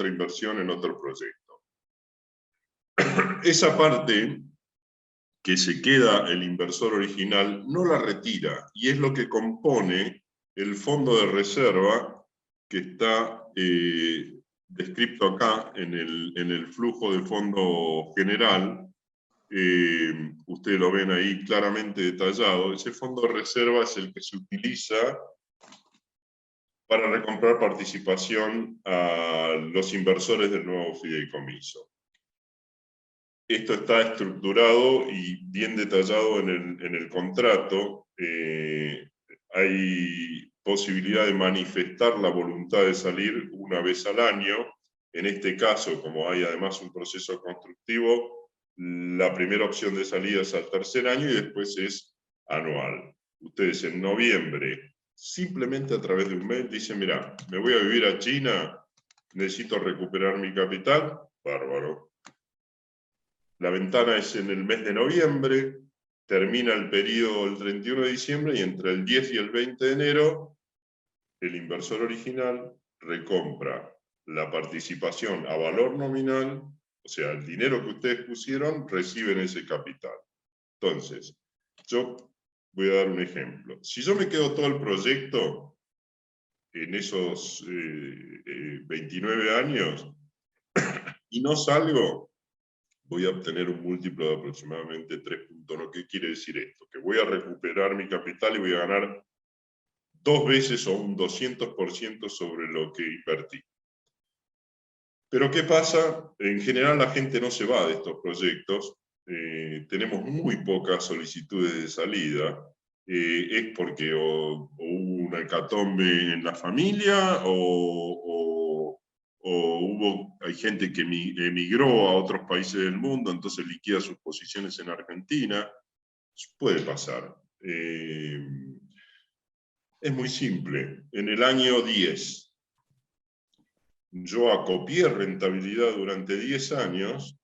inversión en otro proyecto. Esa parte que se queda el inversor original no la retira, y es lo que compone el fondo de reserva que está descrito acá en el flujo de fondo general. Ustedes lo ven ahí claramente detallado. Ese fondo de reserva es el que se utiliza para recomprar participación a los inversores del nuevo fideicomiso. esto está estructurado y bien detallado en el contrato. Hay posibilidad de manifestar la voluntad de salir una vez al año. En este caso, como hay además un proceso constructivo, la primera opción de salida es al tercer año y después es anual. Ustedes en noviembre, simplemente a través de un mail, dicen, mira, me voy a vivir a China, necesito recuperar mi capital, bárbaro. La ventana es en el mes de noviembre, termina el periodo el 31 de diciembre y entre el 10 y el 20 de enero, el inversor original recompra la participación a valor nominal, o sea, el dinero que ustedes pusieron, reciben ese capital. Entonces, yo voy a dar un ejemplo. Si yo me quedo todo el proyecto en esos 29 años y no salgo, voy a obtener un múltiplo de aproximadamente 3.1. ¿Qué quiere decir esto? Que voy a recuperar mi capital y voy a ganar 2 veces o un 200% sobre lo que invertí. Pero ¿qué pasa? En general la gente no se va de estos proyectos. Tenemos muy pocas solicitudes de salida. Es porque o hubo una hecatombe en la familia hay gente que emigró a otros países del mundo, entonces liquida sus posiciones en Argentina. Puede pasar. Es muy simple. En el año 10, yo acopié rentabilidad durante 10 años.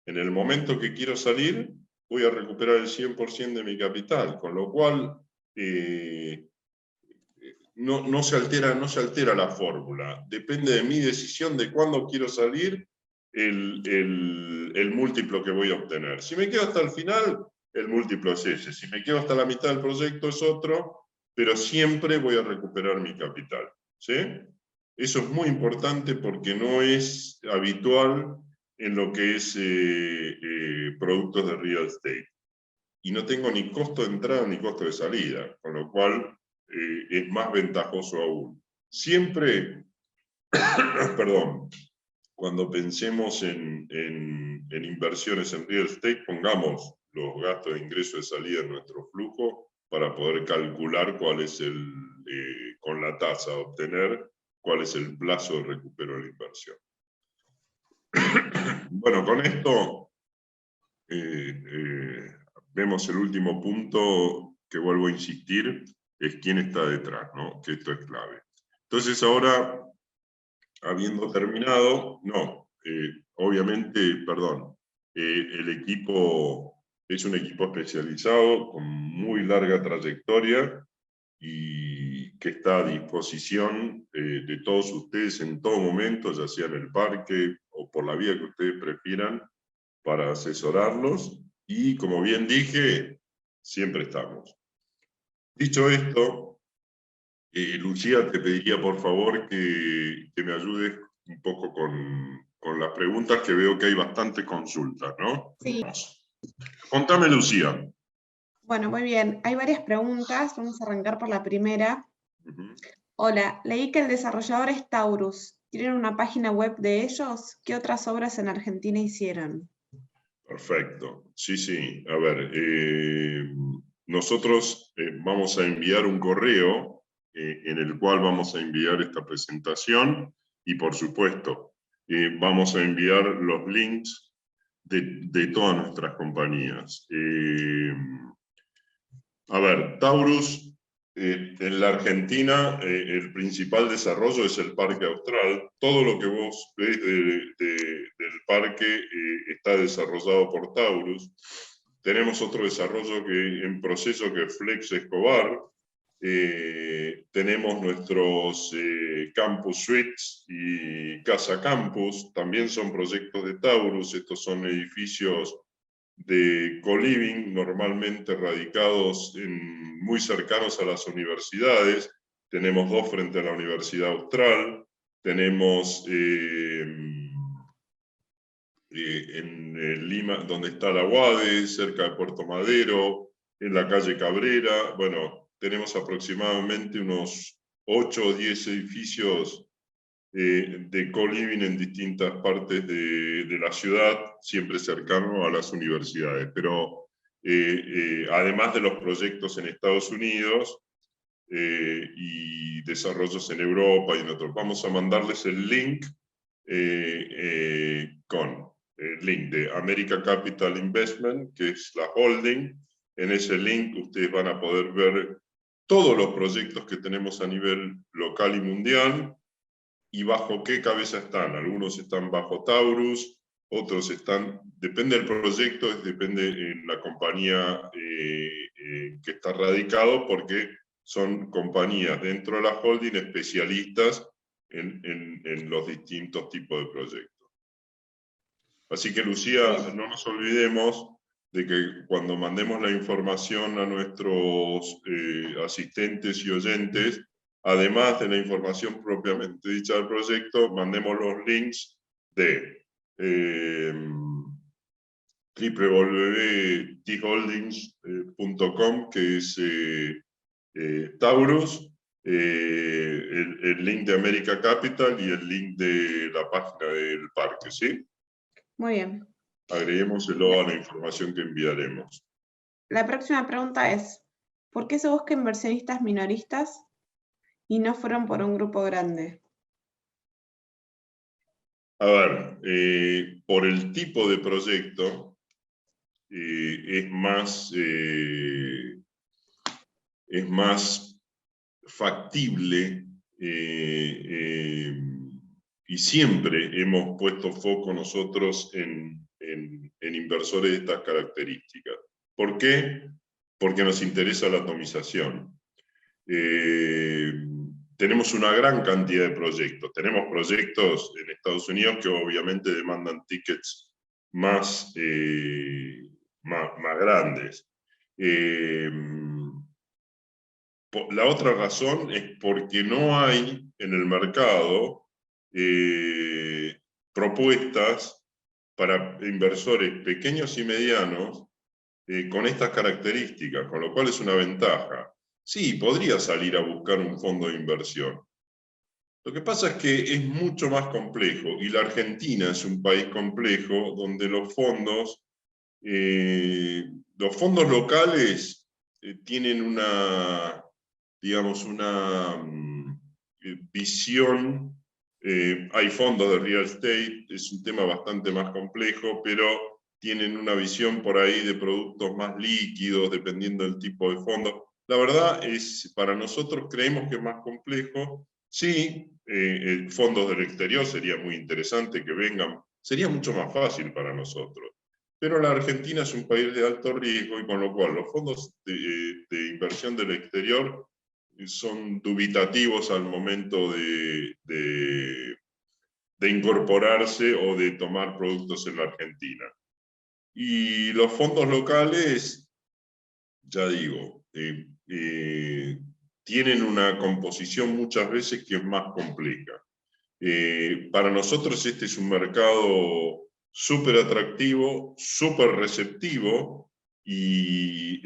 En el momento que quiero salir, voy a recuperar el 100% de mi capital, con lo cual no se altera la fórmula. Depende de mi decisión de cuándo quiero salir, el múltiplo que voy a obtener. Si me quedo hasta el final, el múltiplo es ese. Si me quedo hasta la mitad del proyecto es otro, pero siempre voy a recuperar mi capital. ¿Sí? Eso es muy importante porque no es habitual en lo que es productos de real estate. Y no tengo ni costo de entrada ni costo de salida, con lo cual es más ventajoso aún. Siempre, perdón, cuando pensemos en inversiones en real estate, pongamos los gastos de ingreso y de salida en nuestro flujo para poder calcular cuál es con la tasa a obtener, cuál es el plazo de recupero de la inversión. Bueno, con esto vemos el último punto que vuelvo a insistir, es quién está detrás, ¿no? Que esto es clave. Entonces ahora, habiendo terminado, obviamente, perdón, el equipo es un equipo especializado con muy larga trayectoria y que está a disposición de todos ustedes en todo momento, ya sea en el parque o por la vía que ustedes prefieran, para asesorarlos. Y como bien dije, siempre estamos. Dicho esto, Lucía, te pediría por favor que me ayudes un poco con las preguntas, que veo que hay bastantes consultas, ¿no? Sí. Contame, Lucía. Bueno, muy bien. Hay varias preguntas. Vamos a arrancar por la primera. Hola, leí que el desarrollador es Taurus. ¿Tienen una página web de ellos? ¿Qué otras obras en Argentina hicieron? Perfecto. Sí, sí. A ver, nosotros vamos a enviar un correo en el cual vamos a enviar esta presentación y, por supuesto, vamos a enviar los links de todas nuestras compañías. A ver, Taurus, en la Argentina, el principal desarrollo es el Parque Austral. Todo lo que vos ves del parque está desarrollado por Taurus. Tenemos otro desarrollo en proceso que es Flex Escobar. Tenemos nuestros Campus Suites y Casa Campus, también son proyectos de Taurus. Estos son edificios de co-living, normalmente radicados muy cercanos a las universidades. Tenemos 2 frente a la Universidad Austral. Tenemos en Lima, donde está la UADE, cerca de Puerto Madero, en la calle Cabrera. Bueno, tenemos aproximadamente unos 8 o 10 edificios de co-living en distintas partes de la ciudad, siempre cercano a las universidades. Pero además de los proyectos en Estados Unidos y desarrollos en Europa y en otros, vamos a mandarles el link con el link de America Capital Investment, que es la holding. En ese link ustedes van a poder ver todos los proyectos que tenemos a nivel local y mundial, y bajo qué cabeza están. Algunos están bajo Taurus, otros están, depende del proyecto, depende de la compañía que está radicado, porque son compañías dentro de la holding especialistas en los distintos tipos de proyectos. Así que, Lucía, no nos olvidemos de que cuando mandemos la información a nuestros asistentes y oyentes, además de la información propiamente dicha del proyecto, mandemos los links de www.tholdings.com, que es Taurus, el link de America Capital y el link de la página del parque, ¿sí? Muy bien. Agreguémoselo a la información que enviaremos. La próxima pregunta es, ¿por qué se busca inversionistas minoristas y no fueron por un grupo grande? A ver, por el tipo de proyecto, es más factible, y siempre hemos puesto foco nosotros en inversores de estas características. ¿Por qué? Porque nos interesa la atomización. Tenemos una gran cantidad de proyectos. Tenemos proyectos en Estados Unidos que obviamente demandan tickets más grandes. La otra razón es porque no hay en el mercado propuestas para inversores pequeños y medianos con estas características, con lo cual es una ventaja. Sí, podría salir a buscar un fondo de inversión. Lo que pasa es que es mucho más complejo, y la Argentina es un país complejo donde los fondos locales tienen una, digamos, una visión. Hay fondos de real estate, es un tema bastante más complejo, pero tienen una visión por ahí de productos más líquidos, dependiendo del tipo de fondo. La verdad es, para nosotros creemos que es más complejo. Sí, fondos del exterior sería muy interesante que vengan, sería mucho más fácil para nosotros. Pero la Argentina es un país de alto riesgo, y con lo cual los fondos de inversión del exterior son dubitativos al momento de incorporarse o de tomar productos en la Argentina. Y los fondos locales, ya digo, tienen una composición muchas veces que es más compleja. Para nosotros este es un mercado súper atractivo, súper receptivo, y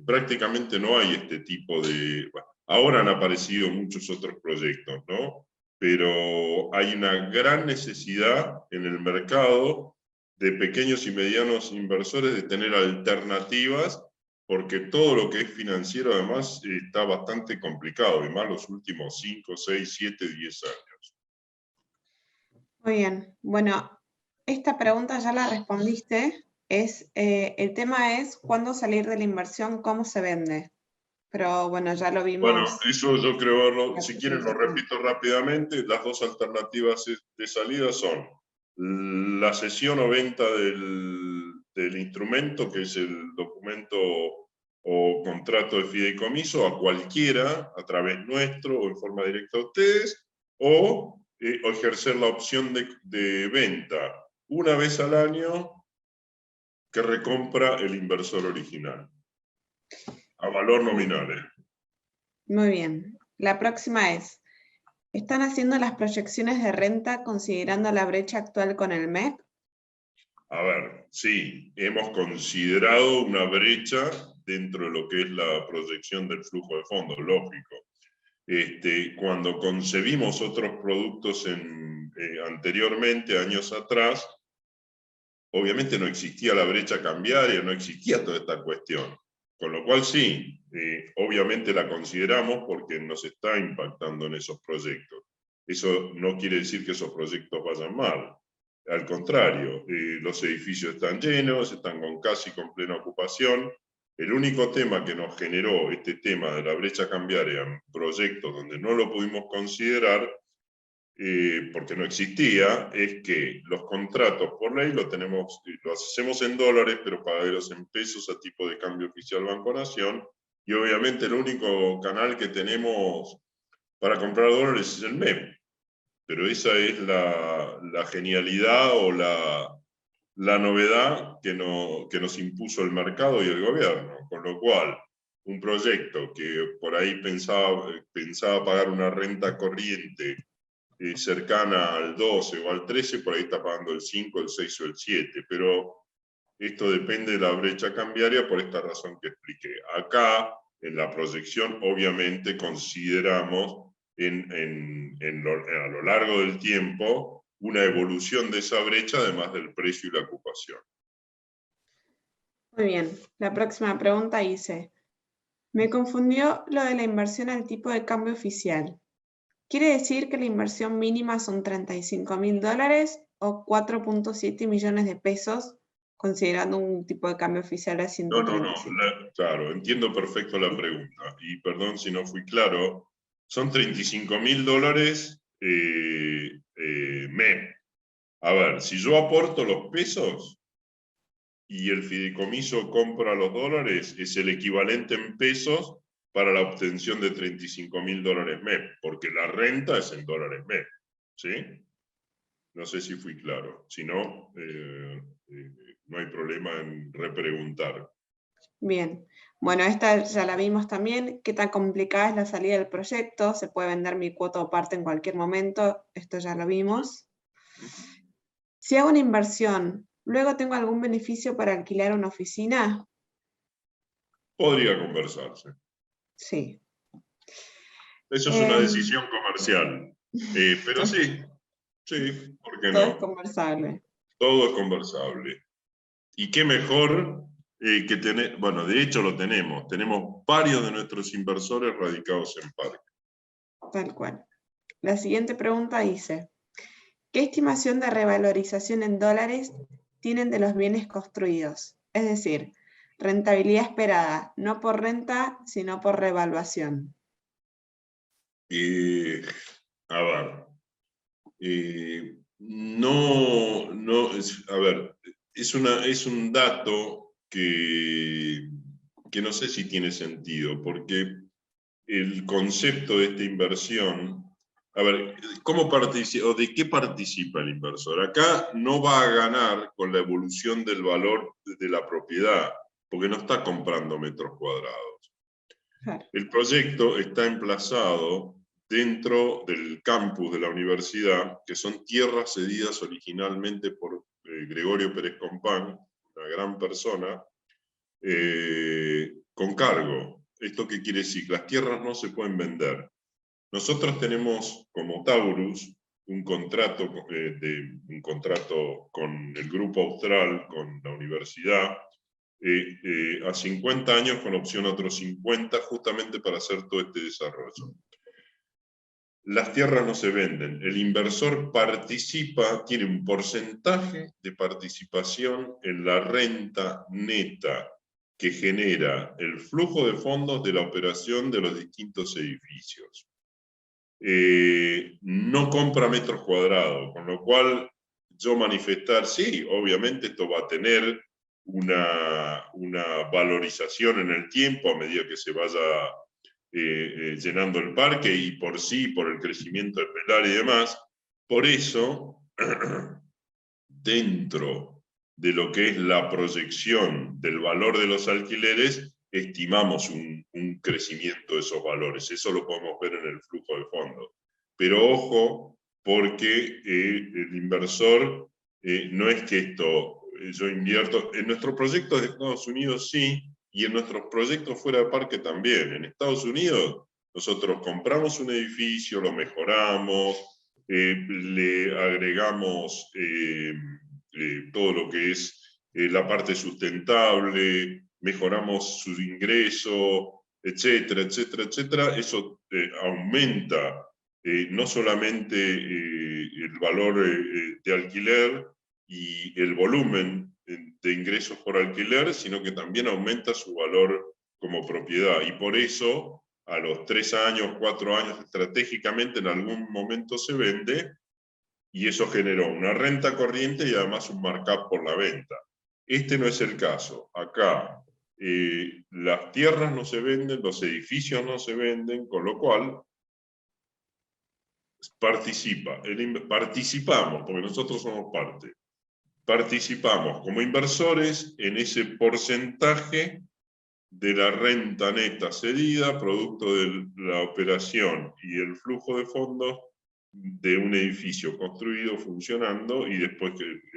prácticamente no hay este tipo de... Bueno, ahora han aparecido muchos otros proyectos, ¿no? Pero hay una gran necesidad en el mercado de pequeños y medianos inversores de tener alternativas, porque todo lo que es financiero además está bastante complicado, y más los últimos 5, 6, 7, 10 años. Muy bien. Bueno, esta pregunta ya la respondiste. El tema es cuándo salir de la inversión, cómo se vende. Pero bueno, ya lo vimos. Bueno, eso yo creo verlo, si quieren lo repito rápidamente. Las dos alternativas de salida son la cesión o venta del instrumento, que es el documento o contrato de fideicomiso, a cualquiera, a través nuestro o en forma directa a ustedes, o ejercer la opción de venta una vez al año que recompra el inversor original, a valor nominal. Muy bien. La próxima es, ¿están haciendo las proyecciones de renta considerando la brecha actual con el MEP? A ver, sí, hemos considerado una brecha dentro de lo que es la proyección del flujo de fondos, lógico. Cuando concebimos otros productos anteriormente, años atrás, obviamente no existía la brecha cambiaria, no existía toda esta cuestión. Con lo cual sí, obviamente la consideramos porque nos está impactando en esos proyectos. Eso no quiere decir que esos proyectos vayan mal. Al contrario, los edificios están llenos, están casi con plena ocupación. El único tema que nos generó este tema de la brecha cambiaria en proyectos donde no lo pudimos considerar, porque no existía, es que los contratos por ley los hacemos en dólares, pero pagados en pesos a tipo de cambio oficial Banco Nación, y obviamente el único canal que tenemos para comprar dólares es el MEP. Pero esa es la genialidad o la novedad que nos impuso el mercado y el gobierno, con lo cual un proyecto que por ahí pensaba pagar una renta corriente cercana al 12 o al 13, por ahí está pagando el 5, el 6 o el 7, pero esto depende de la brecha cambiaria por esta razón que expliqué. Acá, en la proyección, obviamente consideramos a lo largo del tiempo una evolución de esa brecha, además del precio y la ocupación. Muy bien, la próxima pregunta dice, me confundió lo de la inversión al tipo de cambio oficial. ¿Quiere decir que la inversión mínima son $35.000 o 4.7 millones de pesos, considerando un tipo de cambio oficial a No, 135? claro, entiendo perfecto la pregunta. Y perdón si no fui claro, son $35.000 MEP. A ver, si yo aporto los pesos y el fideicomiso compra los dólares, es el equivalente en pesos para la obtención de $35.000 MEP, porque la renta es en dólares MEP, ¿sí? No sé si fui claro. Si no, no hay problema en repreguntar. Bien, bueno, esta ya la vimos también. ¿Qué tan complicada es la salida del proyecto? ¿Se puede vender mi cuota o parte en cualquier momento? Esto ya lo vimos. Si hago una inversión, ¿luego tengo algún beneficio para alquilar una oficina? Podría conversarse. Sí. Eso es una decisión comercial. Pero sí, ¿por qué Todo es no? conversable. Todo es conversable. Y qué mejor que tener, bueno, de hecho lo tenemos varios de nuestros inversores radicados en Parque. Tal cual. La siguiente pregunta dice, ¿qué estimación de revalorización en dólares tienen de los bienes construidos? Es decir, rentabilidad esperada, no por renta, sino por revaluación. A ver, no, a ver, es un dato que no sé si tiene sentido, porque el concepto de esta inversión, a ver, ¿cómo participa o de qué participa el inversor? Acá no va a ganar con la evolución del valor de la propiedad, porque no está comprando metros cuadrados. Claro. El proyecto está emplazado dentro del campus de la universidad, que son tierras cedidas originalmente por Gregorio Pérez Compán, una gran persona, con cargo. ¿Esto qué quiere decir? Las tierras no se pueden vender. Nosotros tenemos como Taurus un contrato con el Grupo Austral, con la universidad, a 50 años con opción a otros 50, justamente para hacer todo este desarrollo. Las tierras no se venden, el inversor participa, tiene un porcentaje de participación en la renta neta que genera el flujo de fondos de la operación de los distintos edificios. No compra metros cuadrados, con lo cual yo manifestar, sí, obviamente esto va a tener una valorización en el tiempo a medida que se vaya llenando el parque y por sí, por el crecimiento del pelar y demás. Por eso, dentro de lo que es la proyección del valor de los alquileres, estimamos un crecimiento de esos valores. Eso lo podemos ver en el flujo de fondos. Pero ojo, porque el inversor no es que esto, yo invierto, en nuestros proyectos de Estados Unidos sí, y en nuestros proyectos fuera de parque también. En Estados Unidos, Nosotros compramos un edificio, lo mejoramos, le agregamos todo lo que es la parte sustentable, mejoramos su ingreso, etcétera, etcétera, etcétera. Eso aumenta no solamente el valor de alquiler y el volumen de ingresos por alquiler, sino que también aumenta su valor como propiedad. Y por eso, a los 3 años, 4 años, estratégicamente en algún momento se vende, y eso generó una renta corriente y además un markup por la venta. Este no es el caso. Acá las tierras no se venden, los edificios no se venden, con lo cual participamos, porque nosotros somos parte. Participamos como inversores en ese porcentaje de la renta neta cedida, producto de la operación y el flujo de fondos de un edificio construido, funcionando, y después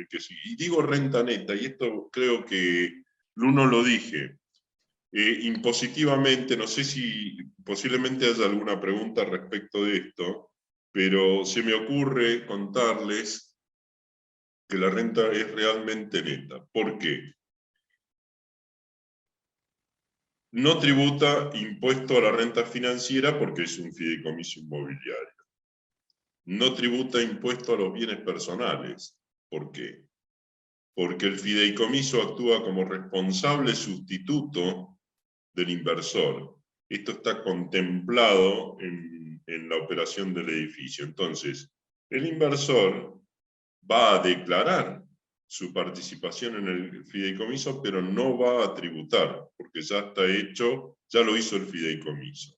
que sigue. Y digo renta neta, y esto creo que Luno lo dije, impositivamente, no sé si posiblemente haya alguna pregunta respecto de esto, pero se me ocurre contarles que la renta es realmente neta. ¿Por qué? No tributa impuesto a la renta financiera porque es un fideicomiso inmobiliario. No tributa impuesto a los bienes personales. ¿Por qué? Porque el fideicomiso actúa como responsable sustituto del inversor. Esto está contemplado en la operación del edificio. Entonces, el inversor va a declarar su participación en el fideicomiso, pero no va a tributar, porque ya está hecho, ya lo hizo el fideicomiso.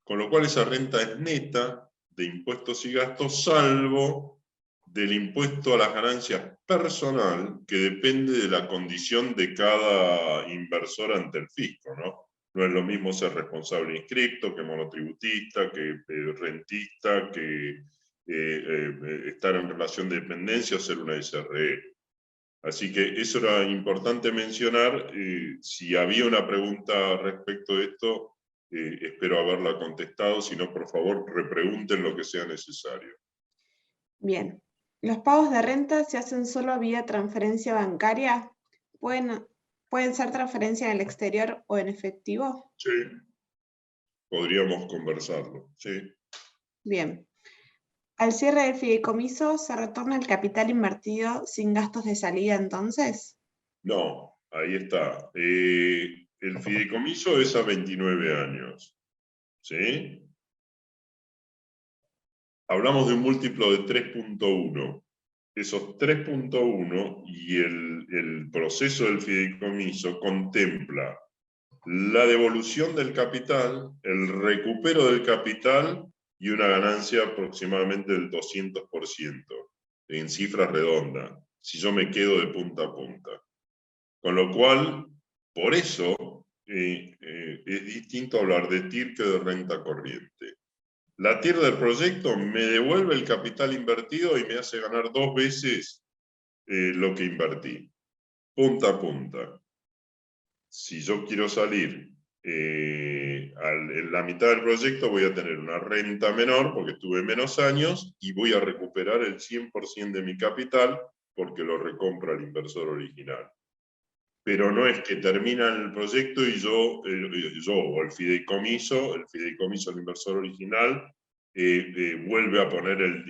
Con lo cual esa renta es neta de impuestos y gastos, salvo del impuesto a las ganancias personal, que depende de la condición de cada inversor ante el fisco, ¿no? No es lo mismo ser responsable inscripto, que monotributista, que rentista, que estar en relación de dependencia o ser una SRE. Así que eso era importante mencionar. Si había una pregunta respecto de esto, espero haberla contestado. Si no, por favor, repregunten lo que sea necesario. Bien. ¿Los pagos de renta se hacen solo vía transferencia bancaria? ¿Pueden ser transferencia en el exterior o en efectivo? Sí, podríamos conversarlo. Sí. Bien. ¿Al cierre del fideicomiso se retorna el capital invertido sin gastos de salida entonces? No, ahí está. El fideicomiso es a 29 años. ¿Sí? Hablamos de un múltiplo de 3.1. Esos 3.1 y el proceso del fideicomiso contempla la devolución del capital, el recupero del capital y una ganancia aproximadamente del 200% en cifras redondas, si yo me quedo de punta a punta. Con lo cual, por eso es distinto hablar de TIR que de renta corriente. La TIR del proyecto me devuelve el capital invertido y me hace ganar 2 veces lo que invertí, punta a punta. Si yo quiero salir en la mitad del proyecto, voy a tener una renta menor porque estuve menos años y voy a recuperar el 100% de mi capital porque lo recompra el inversor original. Pero no es que termina el proyecto y yo o el fideicomiso del inversor original, vuelve a poner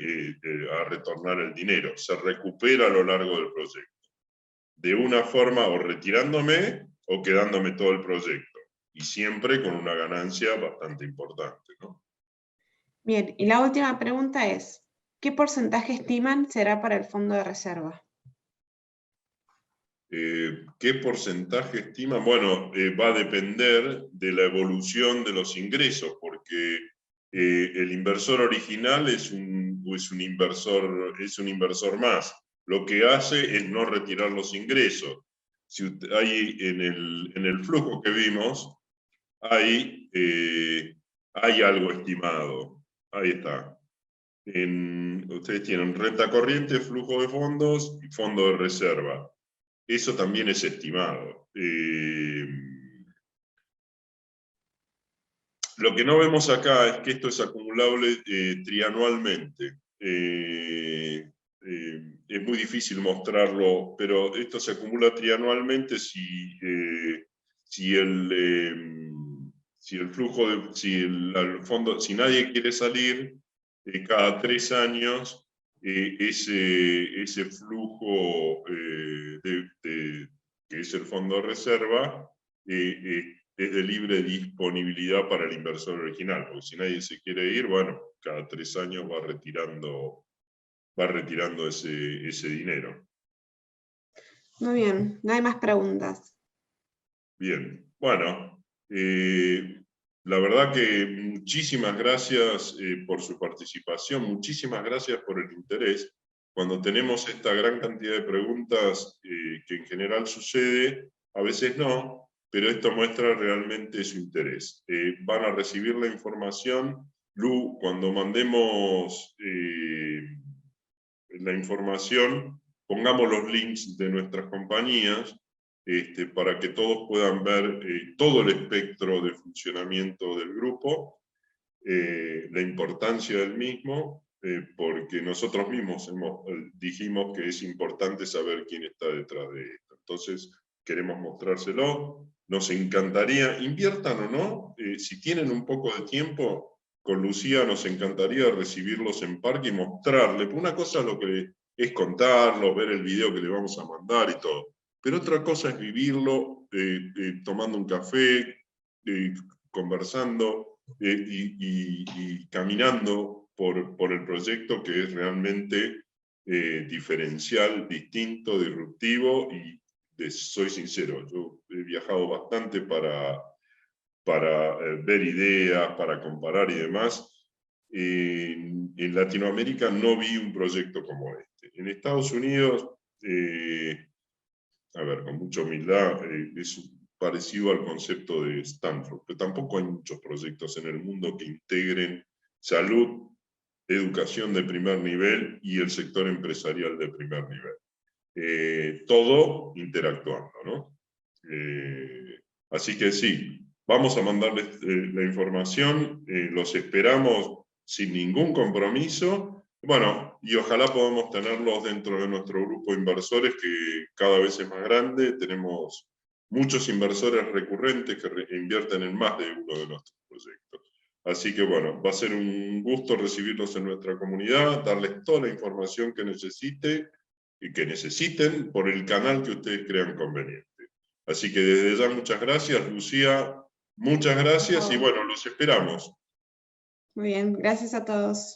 a retornar el dinero. Se recupera a lo largo del proyecto. De una forma o retirándome o quedándome todo el proyecto. Y siempre con una ganancia bastante importante, ¿no? Bien, y la última pregunta es, ¿qué porcentaje estiman será para el fondo de reserva? ¿Qué porcentaje estiman? Bueno, va a depender de la evolución de los ingresos, porque el inversor original es un inversor más. Lo que hace es no retirar los ingresos. Si hay en el flujo que vimos, hay algo estimado. Ahí está. Ustedes tienen renta corriente, flujo de fondos y fondo de reserva. Eso también es estimado. Lo que no vemos acá es que esto es acumulable trianualmente. Es muy difícil mostrarlo, pero esto se acumula trianualmente si el flujo, el fondo, si nadie quiere salir, cada 3 años ese flujo que es el fondo de reserva es de libre disponibilidad para el inversor original, porque si nadie se quiere ir, bueno, cada 3 años va retirando ese dinero. Muy bien, no hay más preguntas. Bien, bueno, la verdad que muchísimas gracias por su participación, muchísimas gracias por el interés. Cuando tenemos esta gran cantidad de preguntas, que en general sucede, a veces no, pero esto muestra realmente su interés. Van a recibir la información. Lu, cuando mandemos la información, pongamos los links de nuestras compañías para que todos puedan ver todo el espectro de funcionamiento del grupo, la importancia del mismo, porque nosotros mismos dijimos que es importante saber quién está detrás de esto. Entonces, queremos mostrárselo. Nos encantaría, inviertan o no, si tienen un poco de tiempo, con Lucía nos encantaría recibirlos en parque y mostrarle. Una cosa lo que es contarlo, ver el video que le vamos a mandar y todo. Pero otra cosa es vivirlo tomando un café, conversando y caminando por el proyecto, que es realmente diferencial, distinto, disruptivo, y soy sincero, yo he viajado bastante para ver ideas, para comparar y demás. En Latinoamérica no vi un proyecto como este. En Estados Unidos, a ver, con mucha humildad, es parecido al concepto de Stanford, pero tampoco hay muchos proyectos en el mundo que integren salud, educación de primer nivel y el sector empresarial de primer nivel. Todo interactuando, ¿no? Así que sí, vamos a mandarles la información, los esperamos sin ningún compromiso. Bueno, y ojalá podamos tenerlos dentro de nuestro grupo de inversores, que cada vez es más grande. Tenemos muchos inversores recurrentes que invierten en más de uno de nuestros proyectos. Así que bueno, va a ser un gusto recibirlos en nuestra comunidad, darles toda la información que necesiten por el canal que ustedes crean conveniente. Así que desde ya muchas gracias, Lucía, muchas gracias y bueno, los esperamos. Muy bien, gracias a todos.